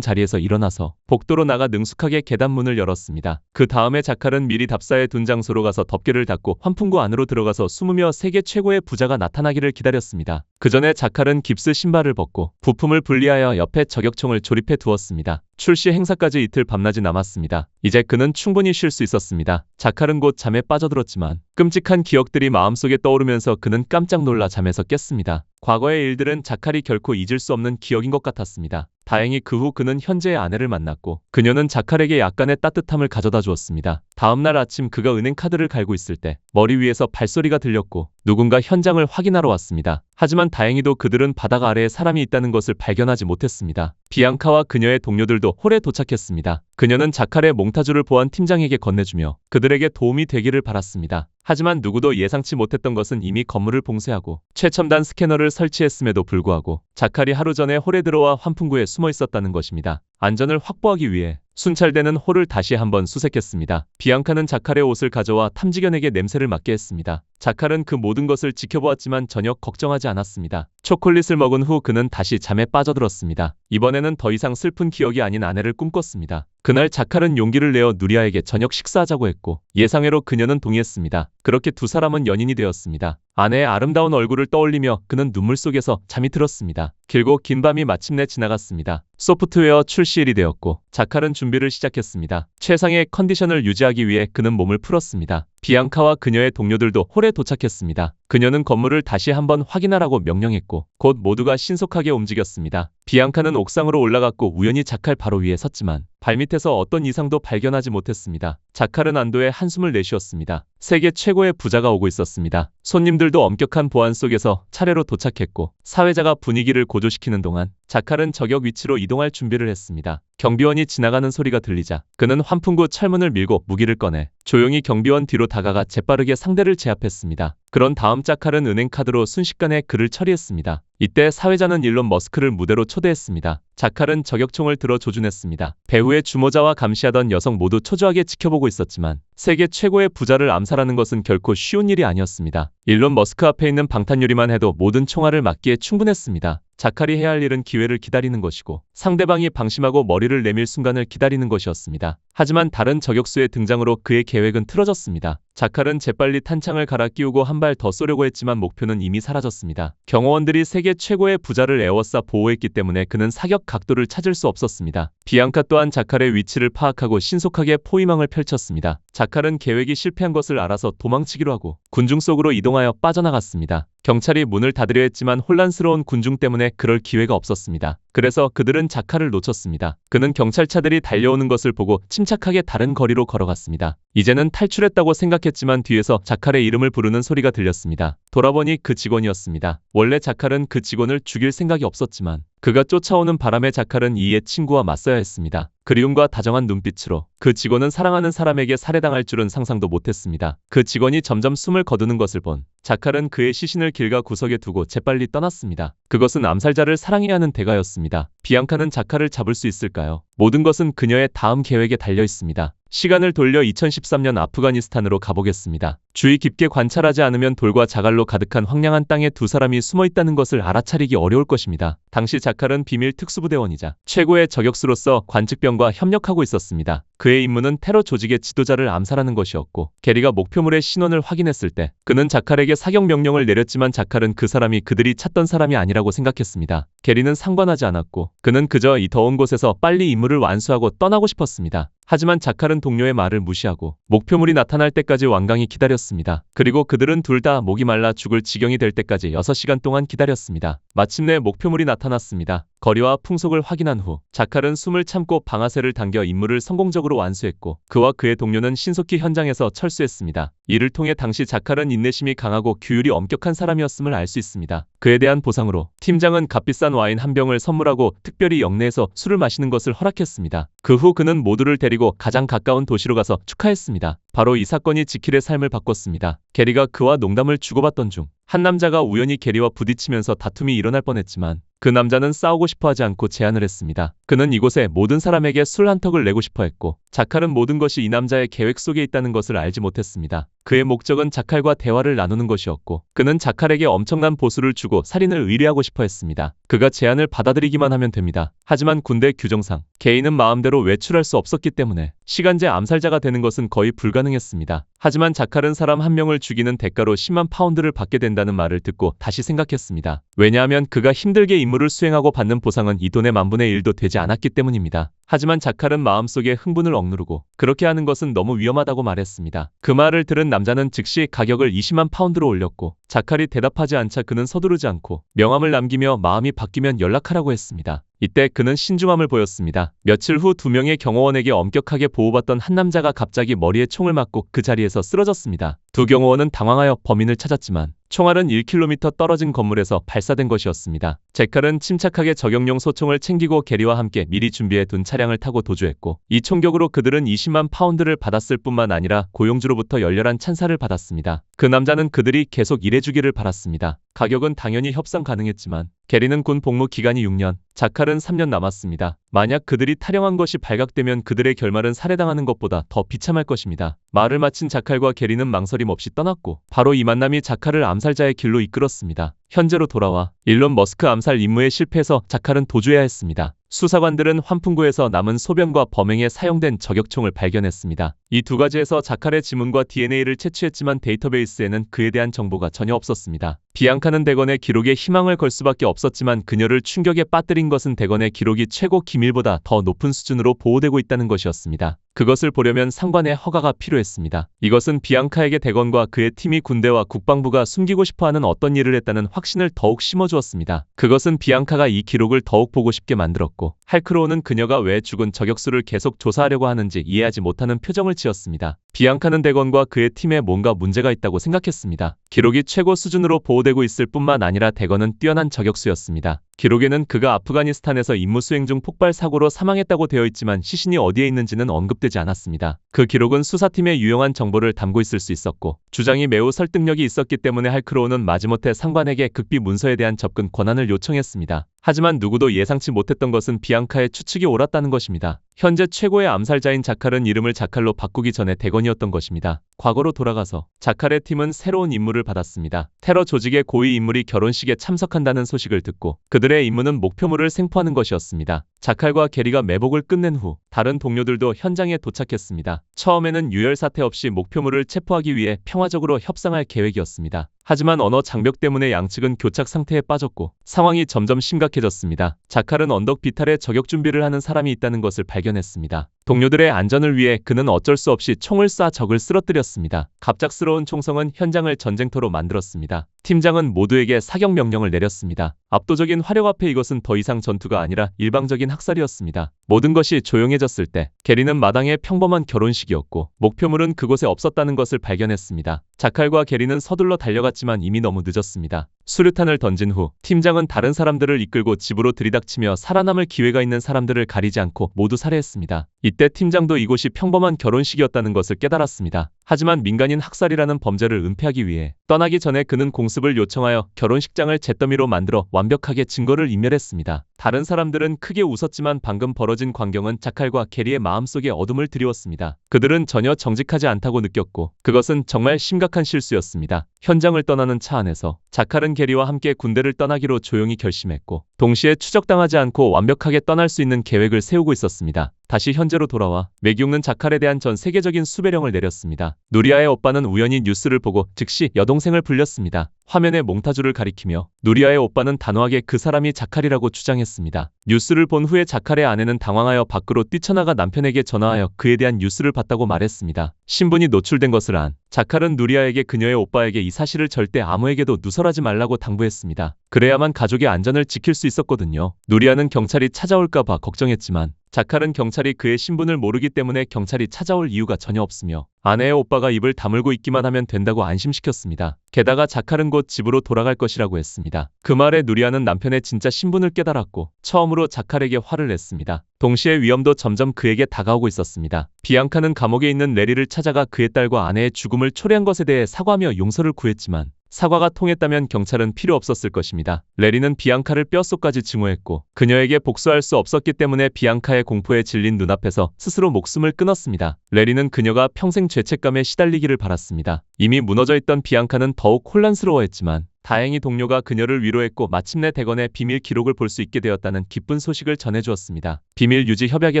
자리에서 일어나서 복도로 나가 능숙하게 계단문을 열었습니다. 그 다음에 자칼은 미리 답사해 둔 장소로 가서 덮개를 닫고 환풍구 안으로 들어가서 숨으며 세계 최고의 부자가 나타나기를 기다렸습니다. 그 전에 자칼은 깁스 신발을 벗고 부품을 분리하여 옆에 저격총을 조립해 두었습니다. 출시 행사까지 이틀 밤낮이 남았습니다. 이제 그는 충분히 쉴 수 있었습니다. 자칼은 곧 잠에 빠져들었지만 끔찍한 기억들이 마음속에 떠오르면서 그는 깜짝 놀라 잠에서 깼습니다. 과거의 일들은 자칼이 결코 잊을 수 없는 기억인 것 같았습니다. 다행히 그 후 그는 현재의 아내를 만났고 그녀는 자칼에게 약간의 따뜻함을 가져다 주었습니다. 다음날 아침 그가 은행 카드를 갈고 있을 때 머리 위에서 발소리가 들렸고 누군가 현장을 확인하러 왔습니다. 하지만 다행히도 그들은 바닥 아래에 사람이 있다는 것을 발견하지 못했습니다. 비앙카와 그녀의 동료들도 홀에 도착했습니다. 그녀는 자칼의 몽타주를 보안 팀장에게 건네주며 그들에게 도움이 되기를 바랐습니다. 하지만 누구도 예상치 못했던 것은 이미 건물을 봉쇄하고 최첨단 스캐너를 설치했음에도 불구하고 자칼이 하루 전에 홀에 들어와 환풍구에 숨어 있었다는 것입니다. 안전을 확보하기 위해 순찰대는 홀을 다시 한번 수색했습니다. 비앙카는 자칼의 옷을 가져와 탐지견에게 냄새를 맡게 했습니다. 자칼은 그 모든 것을 지켜보았지만 전혀 걱정하지 않았습니다. 초콜릿을 먹은 후 그는 다시 잠에 빠져들었습니다. 이번에는 더 이상 슬픈 기억이 아닌 아내를 꿈꿨습니다. 그날 자칼은 용기를 내어 누리아에게 저녁 식사하자고 했고 예상외로 그녀는 동의했습니다. 그렇게 두 사람은 연인이 되었습니다. 아내의 아름다운 얼굴을 떠올리며 그는 눈물 속에서 잠이 들었습니다. 길고 긴 밤이 마침내 지나갔습니다. 소프트웨어 출시일이 되었고 자칼은 준비를 시작했습니다. 최상의 컨디션을 유지하기 위해 그는 몸을 풀었습니다. 비앙카와 그녀의 동료들도 홀에 도착했습니다. 그녀는 건물을 다시 한번 확인하라고 명령했고 곧 모두가 신속하게 움직였습니다. 비앙카는 옥상으로 올라갔고 우연히 자칼 바로 위에 섰지만 발밑에서 어떤 이상도 발견하지 못했습니다. 자칼은 안도의 한숨을 내쉬었습니다. 세계 최고의 부자가 오고 있었습니다. 손님들도 엄격한 보안 속에서 차례로 도착했고 사회자가 분위기를 고조시키는 동안 자칼은 저격 위치로 이동할 준비를 했습니다. 경비원이 지나가는 소리가 들리자 그는 환풍구 철문을 밀고 무기를 꺼내 조용히 경비원 뒤로 다가가 재빠르게 상대를 제압했습니다. 그런 다음 자칼은 은행 카드로 순식간에 그를 처리했습니다. 이때 사회자는 일론 머스크를 무대로 초대했습니다. 자칼은 저격총을 들어 조준했습니다. 배후의 주모자와 감시하던 여성 모두 초조하게 지켜보고 있었지만 세계 최고의 부자를 암살하는 것은 결코 쉬운 일이 아니었습니다. 일론 머스크 앞에 있는 방탄유리만 해도 모든 총알을 맞기에 충분했습니다. 자칼이 해야 할 일은 기회를 기다리는 것이고 상대방이 방심하고 머리를 내밀 순간을 기다리는 것이었습니다. 하지만 다른 저격수의 등장으로 그의 계획은 틀어졌습니다. 자칼은 재빨리 탄창을 갈아 끼우고 한 발 더 쏘려고 했지만 목표는 이미 사라졌습니다. 경호원들이 세계 최고의 부자를 에워싸 보호했기 때문에 그는 사격 각도를 찾을 수 없었습니다. 비앙카 또한 자칼의 위치를 파악하고 신속하게 포위망을 펼쳤습니다. 자칼은 계획이 실패한 것을 알아서 도망치기로 하고 군중 속으로 이동하여 빠져나갔습니다. 경찰이 문을 닫으려 했지만 혼란스러운 군중 때문에 그럴 기회가 없었습니다. 그래서 그들은 자칼을 놓쳤습니다. 그는 경찰차들이 달려오는 것을 보고 침착하게 다른 거리로 걸어갔습니다. 이제는 탈출했다고 생각했지만 뒤에서 자칼의 이름을 부르는 소리가 들렸습니다. 돌아보니 그 직원이었습니다. 원래 자칼은 그 직원을 죽일 생각이 없었지만 그가 쫓아오는 바람에 자칼은 이에 친구와 맞서야 했습니다. 그리움과 다정한 눈빛으로 그 직원은 사랑하는 사람에게 살해당할 줄은 상상도 못했습니다. 그 직원이 점점 숨을 거두는 것을 본 자칼은 그의 시신을 길가 구석에 두고 재빨리 떠났습니다. 그것은 암살자를 사랑해야 하는 대가였습니다. 비앙카는 자칼을 잡을 수 있을까요? 모든 것은 그녀의 다음 계획에 달려 있습니다. 시간을 돌려 2013년 아프가니스탄으로 가보겠습니다. 주의 깊게 관찰하지 않으면 돌과 자갈로 가득한 황량한 땅에 두 사람이 숨어 있다는 것을 알아차리기 어려울 것입니다. 당시 자칼은 비밀 특수부대원이자 최고의 저격수로서 관측병과 협력하고 있었습니다. 그의 임무는 테러 조직의 지도자를 암살하는 것이었고 게리가 목표물의 신원을 확인했을 때 그는 자칼에게 사격 명령을 내렸지만 자칼은 그 사람이 그들이 찾던 사람이 아니라고 생각했습니다. 게리는 상관하지 않았고 그는 그저 이 더운 곳에서 빨리 임무를 완수하고 떠나고 싶었습니다. 하지만 자칼은 동료의 말을 무시하고 목표물이 나타날 때까지 완강히 기다렸습니다. 그리고 그들은 둘 다 목이 말라 죽을 지경이 될 때까지 6시간 동안 기다렸습니다. 마침내 목표물이 나타났습니다. 거리와 풍속을 확인한 후 자칼은 숨을 참고 방아쇠를 당겨 임무를 성공적으로 완수했고 그와 그의 동료는 신속히 현장에서 철수했습니다. 이를 통해 당시 자칼은 인내심이 강하고 규율이 엄격한 사람이었음을 알 수 있습니다. 그에 대한 보상으로 팀장은 값비싼 와인 한 병을 선물하고 특별히 영내에서 술을 마시는 것을 허락했습니다. 그 후 그는 모두를 데리고 가장 가까운 도시로 가서 축하했습니다. 바로 이 사건이 지킬의 삶을 바꿨습니다. 게리가 그와 농담을 주고받던 중 한 남자가 우연히 게리와 부딪히면서 다툼이 일어날 뻔했지만 그 남자는 싸우고 싶어 하지 않고 제안을 했습니다. 그는 이곳에 모든 사람에게 술 한턱을 내고 싶어 했고 자칼은 모든 것이 이 남자의 계획 속에 있다는 것을 알지 못했습니다. 그의 목적은 자칼과 대화를 나누는 것이었고 그는 자칼에게 엄청난 보수를 주고 살인을 의뢰하고 싶어 했습니다. 그가 제안을 받아들이기만 하면 됩니다. 하지만 군대 규정상 개인은 마음대로 외출할 수 없었기 때문에 시간제 암살자가 되는 것은 거의 불가능했습니다. 하지만 자칼은 사람 한 명을 죽이는 대가로 10만 파운드를 받게 된다는 말을 듣고 다시 생각했습니다. 왜냐하면 그가 힘들게 임무를 수행하고 받는 보상은 이 돈의 10,000분의 1도 되지 않았기 때문입니다. 하지만 자칼은 마음속에 흥분을 억누르고 그렇게 하는 것은 너무 위험하다고 말했습니다. 그 말을 들은 남자는 즉시 가격을 20만 파운드로 올렸고 자칼이 대답하지 않자 그는 서두르지 않고 명함을 남기며 마음이 바뀌면 연락하라고 했습니다. 이때 그는 신중함을 보였습니다. 며칠 후 2명의 경호원에게 엄격하게 보호받던 한 남자가 갑자기 머리에 총을 맞고 그 자리에서 쓰러졌습니다. 두 경호원은 당황하여 범인을 찾았지만 총알은 1km 떨어진 건물에서 발사된 것이었습니다. 제칼은 침착하게 저격용 소총을 챙기고 게리와 함께 미리 준비해 둔 차량을 타고 도주했고 이 총격으로 그들은 20만 파운드를 받았을 뿐만 아니라 고용주로부터 열렬한 찬사를 받았습니다. 그 남자는 그들이 계속 일해주기를 바랐습니다. 가격은 당연히 협상 가능했지만 게리는 군 복무 기간이 6년, 자칼은 3년 남았습니다. 만약 그들이 탈영한 것이 발각되면 그들의 결말은 살해당하는 것보다 더 비참할 것입니다. 말을 마친 자칼과 게리는 망설임 없이 떠났고 바로 이 만남이 자칼을 암살자의 길로 이끌었습니다. 현재로 돌아와 일론 머스크 암살 임무에 실패해서 자칼은 도주해야 했습니다. 수사관들은 환풍구에서 남은 소변과 범행에 사용된 저격총을 발견했습니다. 이 두 가지에서 자칼의 지문과 DNA를 채취했지만 데이터베이스에는 그에 대한 정보가 전혀 없었습니다. 비앙카는 대건의 기록에 희망을 걸 수밖에 없었지만 그녀를 충격에 빠뜨린 것은 대건의 기록이 최고 기밀보다 더 높은 수준으로 보호되고 있다는 것이었습니다. 그것을 보려면 상관의 허가가 필요했습니다. 이것은 비앙카에게 대건과 그의 팀이 군대와 국방부가 숨기고 싶어하는 어떤 일을 했다는 확신을 더욱 심어주었습니다. 그것은 비앙카가 이 기록을 더욱 보고 싶게 만들었고 할크로우는 그녀가 왜 죽은 저격수를 계속 조사하려고 하는지 이해하지 못하는 표정을 지었습니다. 비앙카는 대건과 그의 팀에 뭔가 문제가 있다고 생각했습니다. 기록이 최고 수준으로 보호되고 있을 뿐만 아니라 대건은 뛰어난 저격수였습니다. 기록에는 그가 아프가니스탄에서 임무 수행 중 폭발 사고로 사망했다고 되어 있지만 시신이 어디에 있는지는 언급되지 않았습니다. 그 기록은 수사팀의 유용한 정보를 담고 있을 수 있었고 주장이 매우 설득력이 있었기 때문에 할크로우는 마지못해 상관에게 극비 문서에 대한 접근 권한을 요청했습니다. 하지만 누구도 예상치 못했던 것은 비앙카의 추측이 옳았다는 것입니다. 현재 최고의 암살자인 자칼은 이름을 자칼로 바꾸기 전에 대건이 대원이었던 것입니다. 과거로 돌아가서 자칼의 팀은 새로운 임무를 받았습니다. 테러 조직의 고위 인물이 결혼식에 참석한다는 소식을 듣고 그들의 임무는 목표물을 생포하는 것이었습니다. 자칼과 게리가 매복을 끝낸 후 다른 동료들도 현장에 도착했습니다. 처음에는 유혈 사태 없이 목표물을 체포하기 위해 평화적으로 협상할 계획이었습니다. 하지만 언어 장벽 때문에 양측은 교착 상태에 빠졌고 상황이 점점 심각해졌습니다. 자칼은 언덕 비탈에 저격 준비를 하는 사람이 있다는 것을 발견했습니다. 동료들의 안전을 위해 그는 어쩔 수 없이 총을 쏴 적을 쓰러뜨렸습니다. 갑작스러운 총성은 현장을 전쟁터로 만들었습니다. 팀장은 모두에게 사격 명령을 내렸습니다. 압도적인 화력 앞에 이것은 더 이상 전투가 아니라 일방적인 학살이었습니다. 모든 것이 조용해졌을 때 게리는 마당의 평범한 결혼식이었고 목표물은 그곳에 없었다는 것을 발견했습니다. 자칼과 게리는 서둘러 달려갔지만 이미 너무 늦었습니다. 수류탄을 던진 후 팀장은 다른 사람들을 이끌고 집으로 들이닥치며 살아남을 기회가 있는 사람들을 가리지 않고 모두 살해했습니다. 이때 팀장도 이곳이 평범한 결혼식이었다는 것을 깨달았습니다. 하지만 민간인 학살이라는 범죄를 은폐하기 위해 떠나기 전에 그는 공습을 요청하여 결혼식장을 잿더미로 만들어 완벽하게 증거를 인멸했습니다. 다른 사람들은 크게 웃었지만 방금 벌어진 광경은 자칼과 게리의 마음속에 어둠을 드리웠습니다. 그들은 전혀 정직하지 않다고 느꼈고 그것은 정말 심각한 실수였습니다. 현장을 떠나는 차 안에서 자칼은 게리와 함께 군대를 떠나기로 조용히 결심했고 동시에 추적당하지 않고 완벽하게 떠날 수 있는 계획을 세우고 있었습니다. 다시 현재로 돌아와 매기옥는 자칼에 대한 전 세계적인 수배령을 내렸습니다. 누리아의 오빠는 우연히 뉴스를 보고 즉시 여동생을 불렸습니다. 화면에 몽타주를 가리키며 누리아의 오빠는 단호하게 그 사람이 자칼이라고 주장했습니다. 뉴스를 본 후에 자칼의 아내는 당황하여 밖으로 뛰쳐나가 남편에게 전화하여 그에 대한 뉴스를 봤다고 말했습니다. 신분이 노출된 것을 안 자칼은 누리아에게 그녀의 오빠에게 이 사실을 절대 아무에게도 누설하지 말라고 당부했습니다. 그래야만 가족의 안전을 지킬 수 있었거든요. 누리아는 경찰이 찾아올까봐 걱정했지만 자칼은 경찰이 그의 신분을 모르기 때문에 경찰이 찾아올 이유가 전혀 없으며 아내의 오빠가 입을 다물고 있기만 하면 된다고 안심시켰습니다. 게다가 자칼은 곧 집으로 돌아갈 것이라고 했습니다. 그 말에 누리아는 남편의 진짜 신분을 깨달았고 처음으로 자칼에게 화를 냈습니다. 동시에 위험도 점점 그에게 다가오고 있었습니다. 비앙카는 감옥에 있는 레리를 찾아가 그의 딸과 아내의 죽음을 초래한 것에 대해 사과하며 용서를 구했지만 사과가 통했다면 경찰은 필요 없었을 것입니다. 레리는 비앙카를 뼛속까지 증오했고 그녀에게 복수할 수 없었기 때문에 비앙카의 공포에 질린 눈앞에서 스스로 목숨을 끊었습니다. 레리는 그녀가 평생 죄책감에 시달리기를 바랐습니다. 이미 무너져 있던 비앙카는 더욱 혼란스러워했지만 다행히 동료가 그녀를 위로했고 마침내 대건의 비밀 기록을 볼 수 있게 되었다는 기쁜 소식을 전해주었습니다. 비밀 유지 협약에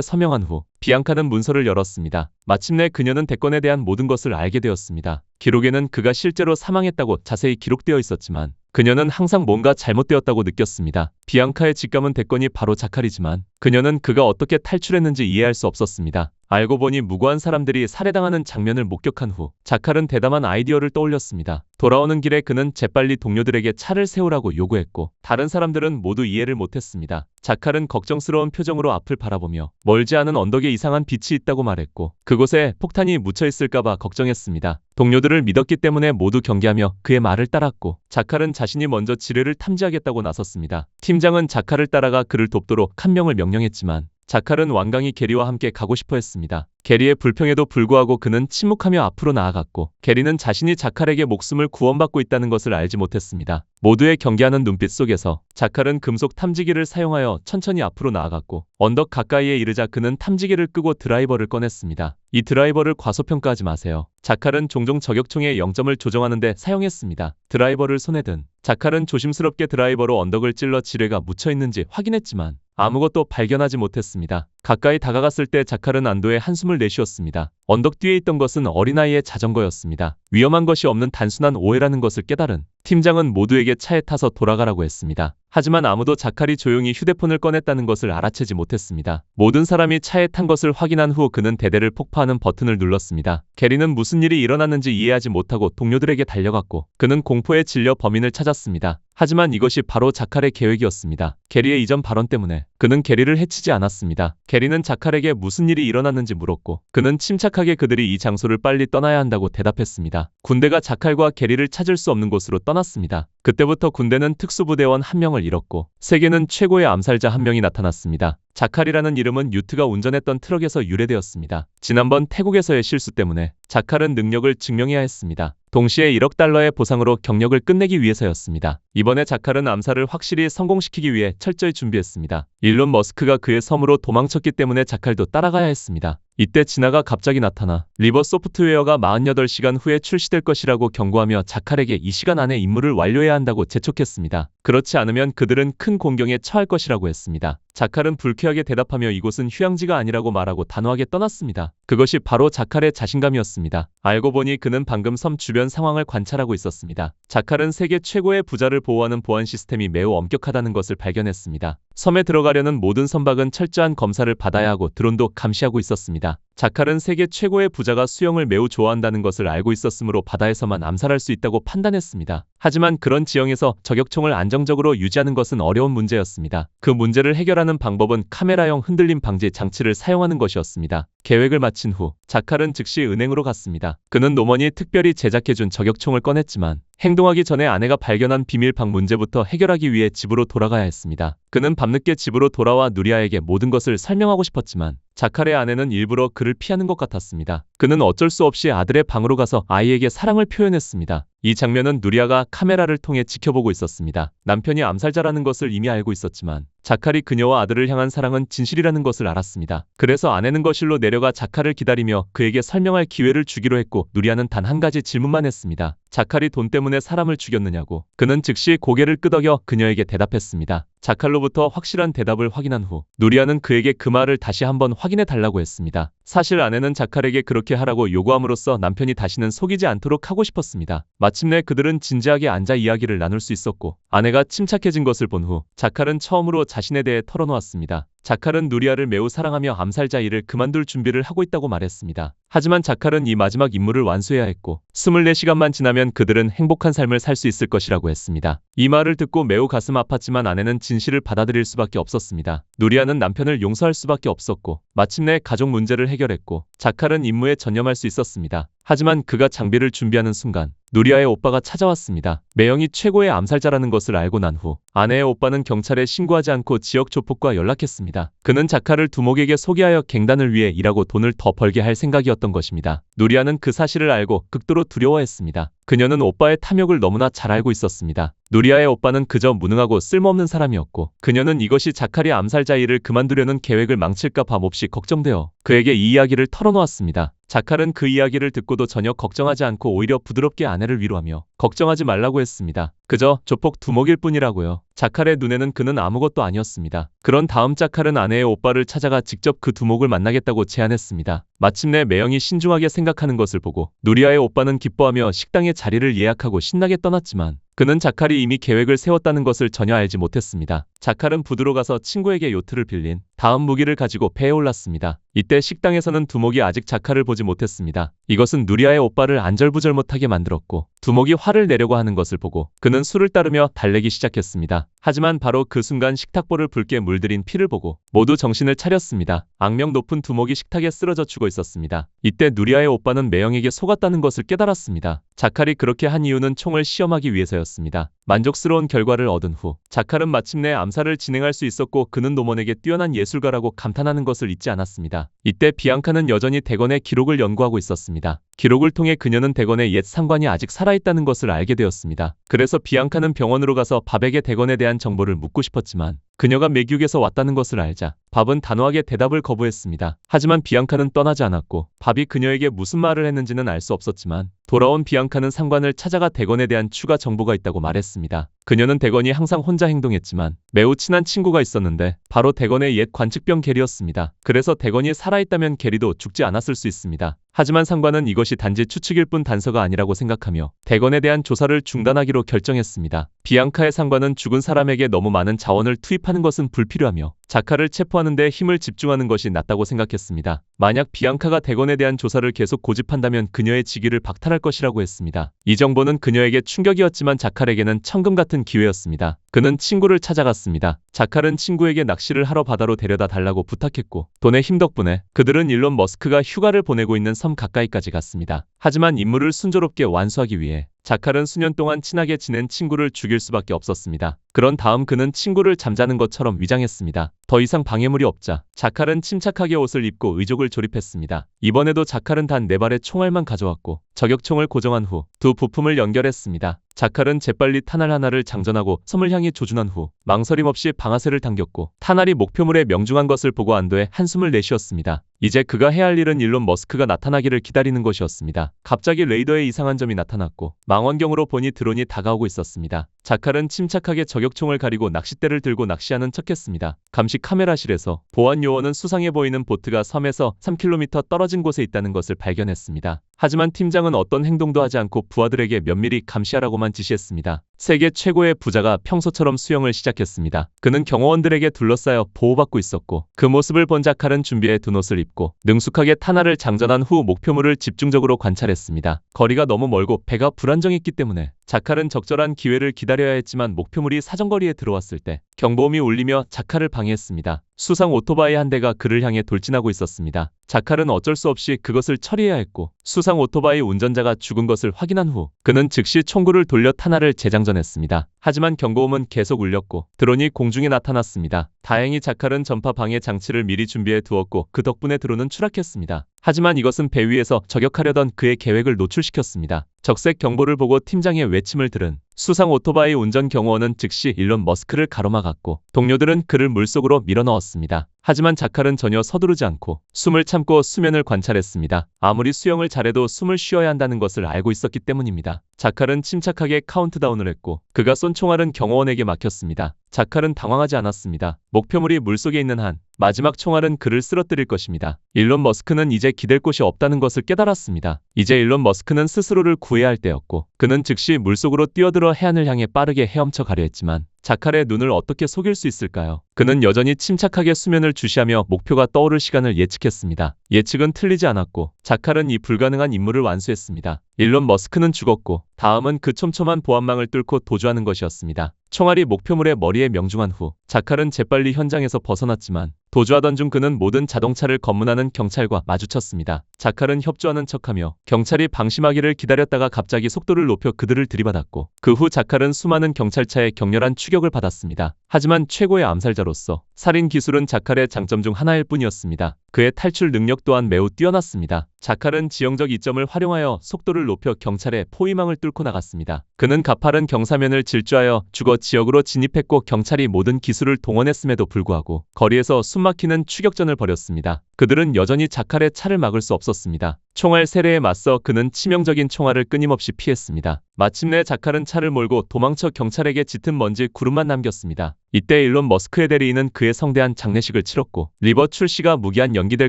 서명한 후 비앙카는 문서를 열었습니다. 마침내 그녀는 대건에 대한 모든 것을 알게 되었습니다. 기록에는 그가 실제로 사망했다고 자세히 기록되어 있었지만 그녀는 항상 뭔가 잘못되었다고 느꼈습니다. 비앙카의 직감은 대건이 바로 자칼이지만 그녀는 그가 어떻게 탈출했는지 이해할 수 없었습니다. 알고 보니 무고한 사람들이 살해당하는 장면을 목격한 후 자칼은 대담한 아이디어를 떠올렸습니다. 돌아오는 길에 그는 재빨리 동료들에게 차를 세우라고 요구했고 다른 사람들은 모두 이해를 못했습니다. 자칼은 걱정스러운 표정으로 앞을 바라보며 멀지 않은 언덕에 이상한 빛이 있다고 말했고 그곳에 폭탄이 묻혀 있을까봐 걱정했습니다. 동료들을 믿었기 때문에 모두 경계하며 그의 말을 따랐고 자칼은 자신이 먼저 지뢰를 탐지하겠다고 나섰습니다. 팀장은 자칼을 따라가 그를 돕도록 한 명을 명령했지만 자칼은 완강히 게리와 함께 가고 싶어 했습니다. 게리의 불평에도 불구하고 그는 침묵하며 앞으로 나아갔고 게리는 자신이 자칼에게 목숨을 구원받고 있다는 것을 알지 못했습니다. 모두의 경계하는 눈빛 속에서 자칼은 금속 탐지기를 사용하여 천천히 앞으로 나아갔고 언덕 가까이에 이르자 그는 탐지기를 끄고 드라이버를 꺼냈습니다. 이 드라이버를 과소평가하지 마세요. 자칼은 종종 저격총의 0점을 조정하는 데 사용했습니다. 드라이버를 손에 든 자칼은 조심스럽게 드라이버로 언덕을 찔러 지뢰가 묻혀있는지 확인했지만 아무것도 발견하지 못했습니다. 가까이 다가갔을 때 자칼은 안도의 한숨을 내쉬었습니다. 언덕 뒤에 있던 것은 어린아이의 자전거였습니다. 위험한 것이 없는 단순한 오해라는 것을 깨달은 팀장은 모두에게 차에 타서 돌아가라고 했습니다. 하지만 아무도 자칼이 조용히 휴대폰을 꺼냈다는 것을 알아채지 못했습니다. 모든 사람이 차에 탄 것을 확인한 후 그는 대대를 폭파하는 버튼을 눌렀습니다. 게리는 무슨 일이 일어났는지 이해하지 못하고 동료들에게 달려갔고 그는 공포에 질려 범인을 찾았습니다. 하지만 이것이 바로 자칼의 계획이었습니다. 게리의 이전 발언 때문에 그는 게리를 해치지 않았습니다. 게리는 자칼에게 무슨 일이 일어났는지 물었고 그는 침착하게 그들이 이 장소를 빨리 떠나야 한다고 대답했습니다. 군대가 자칼과 게리를 찾을 수 없는 곳으로 떠났습니다. 그때부터 군대는 특수부대원 한 명을 잃었고 세계는 최고의 암살자 한 명이 나타났습니다. 자칼이라는 이름은 유트가 운전했던 트럭에서 유래되었습니다. 지난번 태국에서의 실수 때문에 자칼은 능력을 증명해야 했습니다. 동시에 1억 달러의 보상으로 경력을 끝내기 위해서였습니다. 이번에 자칼은 암살을 확실히 성공시키기 위해 철저히 준비했습니다. 일론 머스크가 그의 섬으로 도망쳤기 때문에 자칼도 따라가야 했습니다. 이때 진아가 갑자기 나타나 리버 소프트웨어가 48시간 후에 출시될 것이라고 경고하며 자칼에게 이 시간 안에 임무를 완료해야 한다고 재촉했습니다. 그렇지 않으면 그들은 큰 공경에 처할 것이라고 했습니다. 자칼은 불쾌하게 대답하며 이곳은 휴양지가 아니라고 말하고 단호하게 떠났습니다. 그것이 바로 자칼의 자신감이었습니다. 알고 보니 그는 방금 섬 주변 상황을 관찰하고 있었습니다. 자칼은 세계 최고의 부자를 보호하는 보안 시스템이 매우 엄격하다는 것을 발견했습니다. 섬에 들어가려는 모든 선박은 철저한 검사를 받아야 하고 드론도 감시하고 있었습니다. 자칼은 세계 최고의 부자가 수영을 매우 좋아한다는 것을 알고 있었으므로 바다에서만 암살할 수 있다고 판단했습니다. 하지만 그런 지형에서 저격총을 안정적으로 유지하는 것은 어려운 문제였습니다. 그 문제를 해결하는 방법은 카메라형 흔들림 방지 장치를 사용하는 것이었습니다. 계획을 마친 후 자칼은 즉시 은행으로 갔습니다. 그는 노먼이 특별히 제작해준 저격총을 꺼냈지만 행동하기 전에 아내가 발견한 비밀 방 문제부터 해결하기 위해 집으로 돌아가야 했습니다. 그는 밤늦게 집으로 돌아와 누리아에게 모든 것을 설명하고 싶었지만 자칼의 아내는 일부러 그를 피하는 것 같았습니다. 그는 어쩔 수 없이 아들의 방으로 가서 아이에게 사랑을 표현했습니다. 이 장면은 누리아가 카메라를 통해 지켜보고 있었습니다. 남편이 암살자라는 것을 이미 알고 있었지만 자칼이 그녀와 아들을 향한 사랑은 진실이라는 것을 알았습니다. 그래서 아내는 거실로 내려가 자칼을 기다리며 그에게 설명할 기회를 주기로 했고 누리아는 단 한 가지 질문만 했습니다. 자칼이 돈 때문에 사람을 죽였느냐고. 그는 즉시 고개를 끄덕여 그녀에게 대답했습니다. 자칼로부터 확실한 대답을 확인한 후 누리아는 그에게 그 말을 다시 한번 확인해 달라고 했습니다. 사실 아내는 자칼에게 그렇게 하라고 요구함으로써 남편이 다시는 속이지 않도록 하고 싶었습니다. 마침내 그들은 진지하게 앉아 이야기를 나눌 수 있었고 아내가 침착해진 것을 본 후 자칼은 처음으로 자신에 대해 털어놓았습니다. 자칼은 누리아를 매우 사랑하며 암살자 일을 그만둘 준비를 하고 있다고 말했습니다. 하지만 자칼은 이 마지막 임무를 완수해야 했고 24시간만 지나면 그들은 행복한 삶을 살 수 있을 것이라고 했습니다. 이 말을 듣고 매우 가슴 아팠지만 아내는 진실을 받아들일 수밖에 없었습니다. 누리아는 남편을 용서할 수밖에 없었고 마침내 가족 문제를 해결했고 자칼은 임무에 전념할 수 있었습니다. 하지만 그가 장비를 준비하는 순간 누리아의 오빠가 찾아왔습니다. 매형이 최고의 암살자라는 것을 알고 난 후 아내의 오빠는 경찰에 신고하지 않고 지역 조폭과 연락했습니다. 그는 자칼을 두목에게 소개하여 갱단을 위해 일하고 돈을 더 벌게 할 생각이었던 것입니다. 누리아는 그 사실을 알고 극도로 두려워했습니다. 그녀는 오빠의 탐욕을 너무나 잘 알고 있었습니다. 누리아의 오빠는 그저 무능하고 쓸모없는 사람이었고 그녀는 이것이 자칼이 암살자 일을 그만두려는 계획을 망칠까 봐 몹시 걱정되어 그에게 이 이야기를 털어놓았습니다. 자칼은 그 이야기를 듣고도 전혀 걱정하지 않고 오히려 부드럽게 아내를 위로하며 걱정하지 말라고 했습니다. 그저 조폭 두목일 뿐이라고요. 자칼의 눈에는 그는 아무것도 아니었습니다. 그런 다음 자칼은 아내의 오빠를 찾아가 직접 그 두목을 만나겠다고 제안했습니다. 마침내 매형이 신중하게 생각하는 것을 보고 누리아의 오빠는 기뻐하며 식당에 자리를 예약하고 신나게 떠났지만 그는 자칼이 이미 계획을 세웠다는 것을 전혀 알지 못했습니다. 자칼은 부두로 가서 친구에게 요트를 빌린 다음 무기를 가지고 배에 올랐습니다. 이때 식당에서는 두목이 아직 자칼을 보지 못했습니다. 이것은 누리아의 오빠를 안절부절 못하게 만들었고 두목이 화를 내려고 하는 것을 보고 그는 술을 따르며 달래기 시작했습니다. 하지만 바로 그 순간 식탁볼을 붉게 물들인 피를 보고 모두 정신을 차렸습니다. 악명 높은 두목이 식탁에 쓰러져 죽어 있었습니다. 이때 누리아의 오빠는 매형에게 속았다는 것을 깨달았습니다. 자칼이 그렇게 한 이유는 총을 시험하기 위해서였습니다. 만족스러운 결과를 얻은 후 자칼은 마침내 암살을 진행할 수 있었고 그는 노먼에게 뛰어난 예술가라고 감탄하는 것을 잊지 않았습니다. 이때 비앙카는 여전히 대건의 기록을 연구하고 있었습니다. 기록을 통해 그녀는 대건의 옛 상관이 아직 살아있다는 것을 알게 되었습니다. 그래서 비앙카는 병원으로 가서 밥에게 대건에 대한 정보를 묻고 싶었지만 그녀가 맥육에서 왔다는 것을 알자 밥은 단호하게 대답을 거부했습니다. 하지만 비앙카는 떠나지 않았고 밥이 그녀에게 무슨 말을 했는지는 알 수 없었지만 돌아온 비앙카는 상관을 찾아가 대건에 대한 추가 정보가 있다고 말했습니다. 그녀는 대건이 항상 혼자 행동했지만 매우 친한 친구가 있었는데 바로 대건의 옛 관측병 게리였습니다. 그래서 대건이 살아있다면 게리도 죽지 않았을 수 있습니다. 하지만 상관은 이것이 단지 추측일 뿐 단서가 아니라고 생각하며 대건에 대한 조사를 중단하기로 결정했습니다. 비앙카의 상관은 죽은 사람에게 너무 많은 자원을 투입하는 것은 불필요하며 자칼을 체포하는 데 힘을 집중하는 것이 낫다고 생각했습니다. 만약 비앙카가 대건에 대한 조사를 계속 고집한다면 그녀의 직위를 박탈할 것이라고 했습니다. 이 정보는 그녀에게 충격이었지만 자칼에게는 천금 같은 기회였습니다. 그는 친구를 찾아갔습니다. 자칼은 친구에게 낚시를 하러 바다로 데려다 달라고 부탁했고 돈의 힘 덕분에 그들은 일론 머스크가 휴가를 보내고 있는 섬 가까이까지 갔습니다. 하지만 임무를 순조롭게 완수하기 위해 자칼은 수년 동안 친하게 지낸 친구를 죽일 수밖에 없었습니다. 그런 다음 그는 친구를 잠자는 것처럼 위장했습니다. 더 이상 방해물이 없자 자칼은 침착하게 옷을 입고 의족을 조립했습니다. 이번에도 자칼은 단 4발의 총알만 가져왔고 저격총을 고정한 후 두 부품을 연결했습니다. 자칼은 재빨리 탄알 하나를 장전하고 섬을 향해 조준한 후 망설임 없이 방아쇠를 당겼고 탄알이 목표물에 명중한 것을 보고 안도해 한숨을 내쉬었습니다. 이제 그가 해야 할 일은 일론 머스크가 나타나기를 기다리는 것이었습니다. 갑자기 레이더에 이상한 점이 나타났고 망원경으로 보니 드론이 다가오고 있었습니다. 자칼은 침착하게 저격총을 가리고 낚싯대를 들고 낚시하는 척했습니다. 감시 카메라실에서 보안 요원은 수상해 보이는 보트가 섬에서 3km 떨어진 곳에 있다는 것을 발견했습니다. 하지만 팀장은 어떤 행동도 하지 않고 부하들에게 면밀히 감시하라고만 지시했습니다. 세계 최고의 부자가 평소처럼 수영을 시작했습니다. 그는 경호원들에게 둘러싸여 보호받고 있었고 그 모습을 본 자칼은 준비해 둔 옷을 입고 능숙하게 탄알을 장전한 후 목표물을 집중적으로 관찰했습니다. 거리가 너무 멀고 배가 불안정했기 때문에 자칼은 적절한 기회를 기다려야 했지만 목표물이 사정거리에 들어왔을 때 경보음이 울리며 자칼을 방해했습니다. 수상 오토바이 한 대가 그를 향해 돌진하고 있었습니다. 자칼은 어쩔 수 없이 그것을 처리해야 했고 수상 오토바이 운전자가 죽은 것을 확인한 후 그는 즉시 총구를 돌려 탄알을 재장전했습니다. 하지만 경고음은 계속 울렸고 드론이 공중에 나타났습니다. 다행히 자칼은 전파 방해 장치를 미리 준비해 두었고 그 덕분에 드론은 추락했습니다. 하지만 이것은 배 위에서 저격하려던 그의 계획을 노출시켰습니다. 적색 경보를 보고 팀장의 외침을 들은 수상 오토바이 운전 경호원은 즉시 일론 머스크를 가로막았고 동료들은 그를 물속으로 밀어넣었습니다. 하지만 자칼은 전혀 서두르지 않고 숨을 참고 수면을 관찰했습니다. 아무리 수영을 잘해도 숨을 쉬어야 한다는 것을 알고 있었기 때문입니다. 자칼은 침착하게 카운트다운을 했고 그가 쏜 총알은 경호원에게 막혔습니다. 자칼은 당황하지 않았습니다. 목표물이 물속에 있는 한 마지막 총알은 그를 쓰러뜨릴 것입니다. 일론 머스크는 이제 기댈 곳이 없다는 것을 깨달았습니다. 이제 일론 머스크는 스스로를 구해야 할 때였고 그는 즉시 물속으로 뛰어들어 해안을 향해 빠르게 헤엄쳐 가려 했지만 자칼의 눈을 어떻게 속일 수 있을까요? 그는 여전히 침착하게 수면을 주시하며 목표가 떠오를 시간을 예측했습니다. 예측은 틀리지 않았고 자칼은 이 불가능한 임무를 완수했습니다. 일론 머스크는 죽었고 다음은 그 촘촘한 보안망을 뚫고 도주하는 것이었습니다. 총알이 목표물의 머리에 명중한 후 자칼은 재빨리 현장에서 벗어났지만 도주하던 중 그는 모든 자동차를 검문하는 경찰과 마주쳤습니다. 자칼은 협조하는 척하며 경찰이 방심하기를 기다렸다가 갑자기 속도를 높여 그들을 들이받았고 그 후 자칼은 수많은 경찰차에 격렬한 추격을 받았습니다. 하지만 최고의 암살자로서 살인 기술은 자칼의 장점 중 하나일 뿐이었습니다. 그의 탈출 능력 또한 매우 뛰어났습니다. 자칼은 지형적 이점을 활용하여 속도를 높여 경찰의 포위망을 뚫고 나갔습니다. 그는 가파른 경사면을 질주하여 주거 지역으로 진입했고 경찰이 모든 기술을 동원했음에도 불구하고 거리에서 숨막히는 추격전을 벌였습니다. 그들은 여전히 자칼의 차를 막을 수 없었습니다. 총알 세례에 맞서 그는 치명적인 총알을 끊임없이 피했습니다. 마침내 자칼은 차를 몰고 도망쳐 경찰에게 짙은 먼지 구름만 남겼습니다. 이때 일론 머스크의 대리인은 그의 성대한 장례식을 치렀고 리버 출시가 무기한 연기될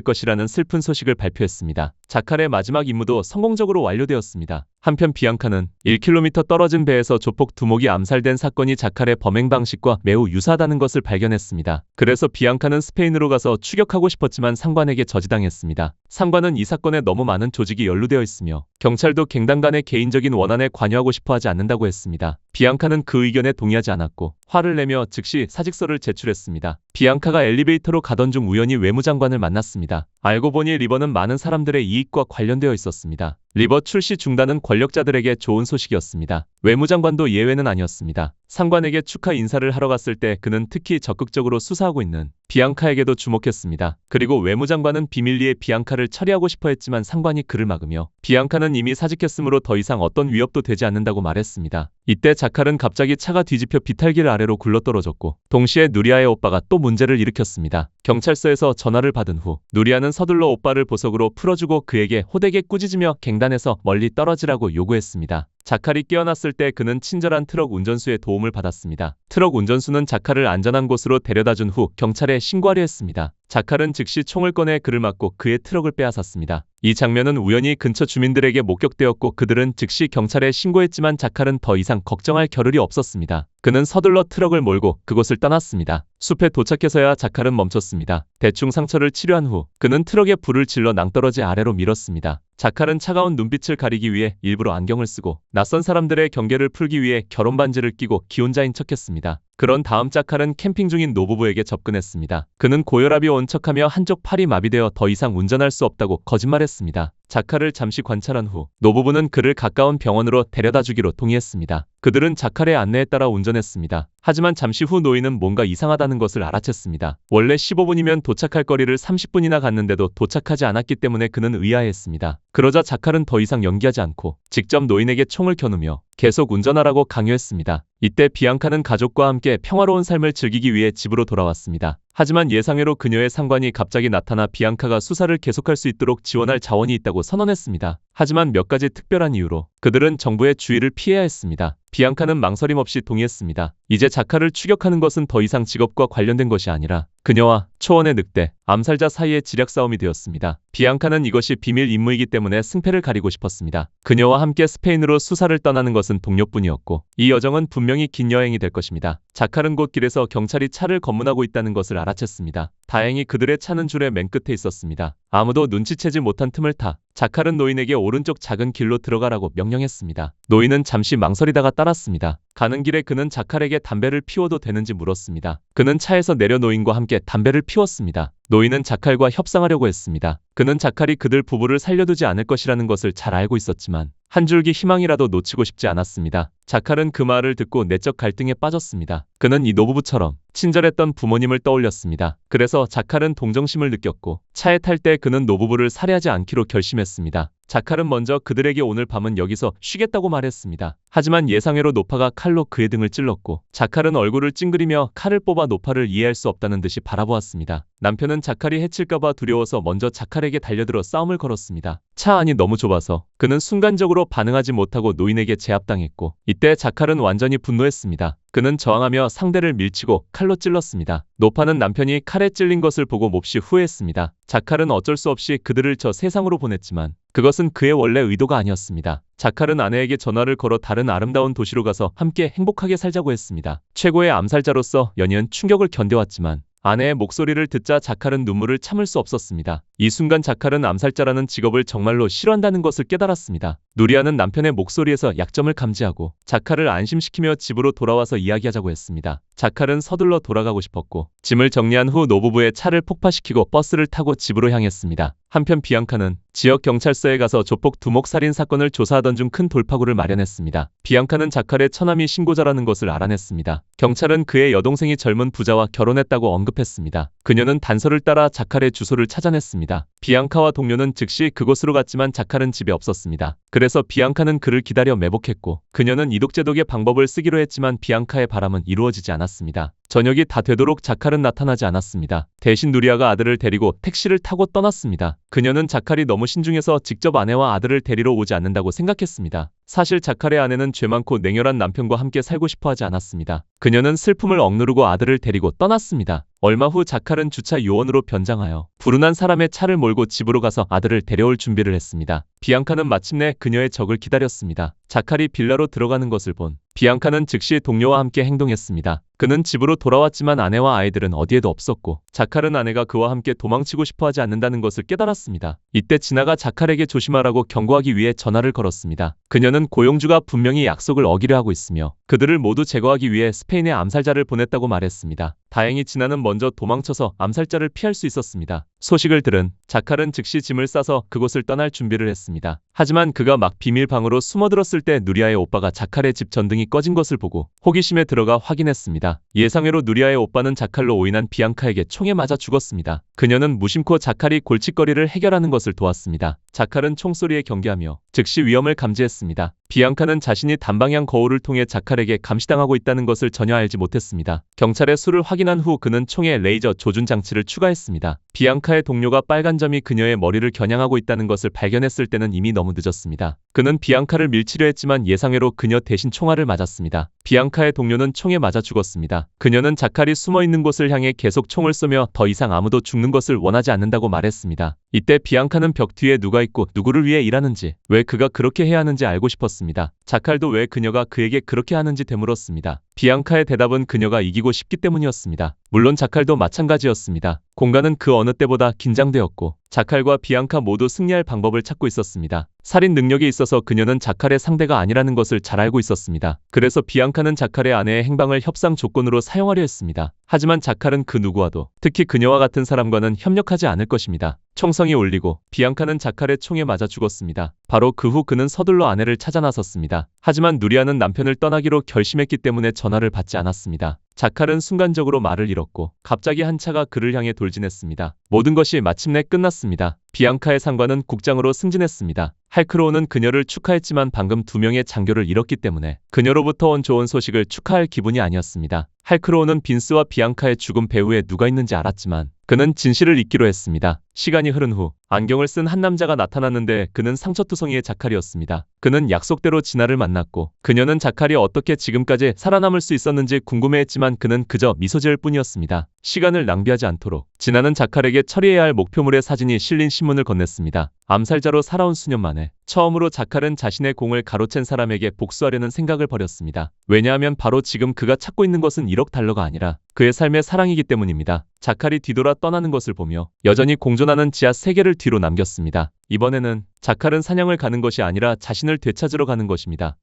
것이라는 슬픈 소식을 발표했습니다. 자칼의 마지막 임무도 성공적으로 완료되었습니다. 한편 비앙카는 1km 떨어진 배에서 조폭 두목이 암살된 사건이 자칼의 범행 방식과 매우 유사하다는 것을 발견했습니다. 그래서 비앙카는 스페인으로 가서 추격하고 싶었지만 상관에게 저지당했습니다. 상관은 이 사건에 너무 많은 조직이 연루되어 있으며 경찰도 갱단간의 개인적인 원한에 관여하고 싶어 하지 않는다고 했습니다. 비앙카는 그 의견에 동의하지 않았고 화를 내며 즉시 사직서를 제출했습니다. 비앙카가 엘리베이터로 가던 중 우연히 외무장관을 만났습니다. 알고 보니 리버는 많은 사람들의 이익과 관련되어 있었습니다. 리버 출시 중단은 권력자들에게 좋은 소식이었습니다. 외무장관도 예외는 아니었습니다. 상관에게 축하 인사를 하러 갔을 때 그는 특히 적극적으로 수사하고 있는 비앙카에게도 주목했습니다. 그리고 외무장관은 비밀리에 비앙카를 처리하고 싶어 했지만 상관이 그를 막으며 비앙카는 이미 사직했으므로 더 이상 어떤 위협도 되지 않는다고 말했습니다. 이때 자칼은 갑자기 차가 뒤집혀 비탈길 아래로 굴러떨어졌고 동시에 누리아의 오빠가 또 문제를 일으켰습니다. 경찰서에서 전화를 받은 후 누리아는 서둘러 오빠를 보석으로 풀어주고 그에게 호되게 꾸짖으며 갱단에서 멀리 떨어지라고 요구했습니다. 자칼이 깨어났을 때 그는 친절한 트럭 운전수의 도움을 받았습니다. 트럭 운전수는 자칼을 안전한 곳으로 데려다준 후 경찰에 신고하려 했습니다. 자칼은 즉시 총을 꺼내 그를 맞고 그의 트럭을 빼앗았습니다. 이 장면은 우연히 근처 주민들에게 목격되었고 그들은 즉시 경찰에 신고했지만 자칼은 더 이상 걱정할 겨를이 없었습니다. 그는 서둘러 트럭을 몰고 그곳을 떠났습니다. 숲에 도착해서야 자칼은 멈췄습니다. 대충 상처를 치료한 후 그는 트럭에 불을 질러 낭떠러지 아래로 밀었습니다. 자칼은 차가운 눈빛을 가리기 위해 일부러 안경을 쓰고 낯선 사람들의 경계를 풀기 위해 결혼 반지를 끼고 기혼자인 척했습니다. 그런 다음 자칼은 캠핑 중인 노부부에게 접근했습니다. 그는 고혈압이 온 척하며 한쪽 팔이 마비되어 더 이상 운전할 수 없다고 거짓말했습니다. 자칼을 잠시 관찰한 후 노부부는 그를 가까운 병원으로 데려다 주기로 동의했습니다. 그들은 자칼의 안내에 따라 운전했습니다. 하지만 잠시 후 노인은 뭔가 이상하다는 것을 알아챘습니다. 원래 15분이면 도착할 거리를 30분이나 갔는데도 도착하지 않았기 때문에 그는 의아해했습니다. 그러자 자칼은 더 이상 연기하지 않고 직접 노인에게 총을 겨누며 계속 운전하라고 강요했습니다. 이때 비앙카는 가족과 함께 평화로운 삶을 즐기기 위해 집으로 돌아왔습니다. 하지만 예상외로 그녀의 상관이 갑자기 나타나 비앙카가 수사를 계속할 수 있도록 지원할 자원이 있다고 선언했습니다. 하지만 몇 가지 특별한 이유로 그들은 정부의 주의를 피해야 했습니다. 비앙카는 망설임 없이 동의했습니다. 이제 자카를 추격하는 것은 더 이상 직업과 관련된 것이 아니라 그녀와 초원의 늑대, 암살자 사이의 지략 싸움이 되었습니다. 비앙카는 이것이 비밀 임무이기 때문에 승패를 가리고 싶었습니다. 그녀와 함께 스페인으로 수사를 떠나는 것은 동료뿐이었고 이 여정은 분명히 긴 여행이 될 것입니다. 자칼은 곧 길에서 경찰이 차를 검문하고 있다는 것을 알아챘습니다. 다행히 그들의 차는 줄의 맨 끝에 있었습니다. 아무도 눈치채지 못한 틈을 타 자칼은 노인에게 오른쪽 작은 길로 들어가라고 명령했습니다. 노인은 잠시 망설이다가 따랐습니다. 가는 길에 그는 자칼에게 담배를 피워도 되는지 물었습니다. 그는 차에서 내려 노인과 함께 담배를 피웠습니다. 노인은 자칼과 협상하려고 했습니다. 그는 자칼이 그들 부부를 살려두지 않을 것이라는 것을 잘 알고 있었지만 한 줄기 희망이라도 놓치고 싶지 않았습니다. 자칼은 그 말을 듣고 내적 갈등에 빠졌습니다. 그는 이 노부부처럼 친절했던 부모님을 떠올렸습니다. 그래서 자칼은 동정심을 느꼈고 차에 탈 때 그는 노부부를 살해하지 않기로 결심했습니다. 자칼은 먼저 그들에게 오늘 밤은 여기서 쉬겠다고 말했습니다. 하지만 예상외로 노파가 칼로 그의 등을 찔렀고 자칼은 얼굴을 찡그리며 칼을 뽑아 노파를 이해할 수 없다는 듯이 바라보았습니다. 남편은 자칼이 해칠까봐 두려워서 먼저 자칼에게 달려들어 싸움을 걸었습니다. 차 안이 너무 좁아서 그는 순간적으로 반응하지 못하고 노인에게 제압당했고 이때 자칼은 완전히 분노했습니다. 그는 저항하며 상대를 밀치고 칼로 찔렀습니다. 노파는 남편이 칼에 찔린 것을 보고 몹시 후회했습니다. 자칼은 어쩔 수 없이 그들을 저 세상으로 보냈지만 그것은 그의 원래 의도가 아니었습니다. 자칼은 아내에게 전화를 걸어 다른 아름다운 도시로 가서 함께 행복하게 살자고 했습니다. 최고의 암살자로서 연이은 충격을 견뎌왔지만 아내의 목소리를 듣자 자칼은 눈물을 참을 수 없었습니다. 이 순간 자칼은 암살자라는 직업을 정말로 싫어한다는 것을 깨달았습니다. 누리아는 남편의 목소리에서 약점을 감지하고 자칼을 안심시키며 집으로 돌아와서 이야기하자고 했습니다. 자칼은 서둘러 돌아가고 싶었고 짐을 정리한 후 노부부의 차를 폭파시키고 버스를 타고 집으로 향했습니다. 한편 비앙카는 지역 경찰서에 가서 조폭 두목 살인 사건을 조사하던 중 큰 돌파구를 마련했습니다. 비앙카는 자칼의 처남이 신고자라는 것을 알아냈습니다. 경찰은 그의 여동생이 젊은 부자와 결혼했다고 언급했습니다. 그녀는 단서를 따라 자칼의 주소를 찾아냈습니다. 비앙카와 동료는 즉시 그곳으로 갔지만 자칼은 집에 없었습니다. 그래서 비앙카는 그를 기다려 매복했고 그녀는 이독제독의 방법을 쓰기로 했지만 비앙카의 바람은 이루어지지 않았습니다. 저녁이 다 되도록 자칼은 나타나지 않았습니다. 대신 누리아가 아들을 데리고 택시를 타고 떠났습니다. 그녀는 자칼이 너무 신중해서 직접 아내와 아들을 데리러 오지 않는다고 생각했습니다. 사실 자칼의 아내는 죄 많고 냉혈한 남편과 함께 살고 싶어 하지 않았습니다. 그녀는 슬픔을 억누르고 아들을 데리고 떠났습니다. 얼마 후 자칼은 주차 요원으로 변장하여 불운한 사람의 차를 몰고 집으로 가서 아들을 데려올 준비를 했습니다. 비앙카는 마침내 그녀의 적을 기다렸습니다. 자칼이 빌라로 들어가는 것을 본 비앙카는 즉시 동료와 함께 행동했습니다. 그는 집으로 돌아왔지만 아내와 아이들은 어디에도 없었고 자칼은 아내가 그와 함께 도망치고 싶어 하지 않는다는 것을 깨달았습니다. 이때 지나가 자칼에게 조심하라고 경고하기 위해 전화를 걸었습니다. 그녀는 고용주가 분명히 약속을 어기려 하고 있으며 그들을 모두 제거하기 위해 스페인에 암살자를 보냈다고 말했습니다. 다행히 진아는 먼저 도망쳐서 암살자를 피할 수 있었습니다. 소식을 들은 자칼은 즉시 짐을 싸서 그곳을 떠날 준비를 했습니다. 하지만 그가 막 비밀방으로 숨어들었을 때 누리아의 오빠가 자칼의 집 전등이 꺼진 것을 보고 호기심에 들어가 확인했습니다. 예상외로 누리아의 오빠는 자칼로 오인한 비앙카에게 총에 맞아 죽었습니다. 그녀는 무심코 자칼이 골칫거리를 해결하는 것을 도왔습니다. 자칼은 총소리에 경계하며 즉시 위험을 감지했습니다. 비앙카는 자신이 단방향 거울을 통해 자칼에게 감시당하고 있다는 것을 전혀 알지 못했습니다. 경찰의 수를 확인한 후 그는 총에 레이저 조준 장치를 추가했습니다. 비앙카의 동료가 빨간 점이 그녀의 머리를 겨냥하고 있다는 것을 발견했을 때는 이미 너무 늦었습니다. 그는 비앙카를 밀치려 했지만 예상외로 그녀 대신 총알을 맞았습니다. 비앙카의 동료는 총에 맞아 죽었습니다. 그녀는 자칼이 숨어있는 곳을 향해 계속 총을 쏘며 더 이상 아무도 죽는 것을 원하지 않는다고 말했습니다. 이때 비앙카는 벽 뒤에 누가 있고 누구를 위해 일하는지, 왜 그가 그렇게 해야 하는지 알고 싶었습니다. 자칼도 왜 그녀가 그에게 그렇게 하는지 되물었습니다. 비앙카의 대답은 그녀가 이기고 싶기 때문이었습니다. 물론 자칼도 마찬가지였습니다. 공간은 그 어느 때보다 긴장되었고 자칼과 비앙카 모두 승리할 방법을 찾고 있었습니다. 살인 능력이 있어서 그녀는 자칼의 상대가 아니라는 것을 잘 알고 있었습니다. 그래서 비앙카는 자칼의 아내의 행방을 협상 조건으로 사용하려 했습니다. 하지만 자칼은 그 누구와도, 특히 그녀와 같은 사람과는 협력하지 않을 것입니다. 총성이 울리고 비앙카는 자칼의 총에 맞아 죽었습니다. 바로 그 후 그는 서둘러 아내를 찾아 나섰습니다. 하지만 누리아는 남편을 떠나기로 결심했기 때문에 전화를 받지 않았습니다. 자칼은 순간적으로 말을 잃었고 갑자기 한 차가 그를 향해 돌진했습니다. 모든 것이 마침내 끝났습니다. 비앙카의 상관은 국장으로 승진했습니다. 할크로우는 그녀를 축하했지만 방금 2명의 장교를 잃었기 때문에 그녀로부터 온 좋은 소식을 축하할 기분이 아니었습니다. 할크로우는 빈스와 비앙카의 죽음 배후에 누가 있는지 알았지만 그는 진실을 잊기로 했습니다. 시간이 흐른 후 안경을 쓴 한 남자가 나타났는데 그는 상처투성이의 자칼이었습니다. 그는 약속대로 진아를 만났고 그녀는 자칼이 어떻게 지금까지 살아남을 수 있었는지 궁금해했지만 그는 그저 미소 지을 뿐이었습니다. 시간을 낭비하지 않도록 진아는 자칼에게 처리해야 할 목표물의 사진이 실린 신문을 건넸습니다. 암살자로 살아온 수년 만에 처음으로 자칼은 자신의 공을 가로챈 사람에게 복수하려는 생각을 벌였습니다. 왜냐하면 바로 지금 그가 찾고 있는 것은 1억 달러가 아니라 그의 삶의 사랑이기 때문입니다. 자칼이 뒤돌아 떠나는 것을 보며 여전히 공존하는 지하 3개를 뒤로 남겼습니다. 이번에는 자칼은 사냥을 가는 것이 아니라 자신을 되찾으러 가는 것입니다.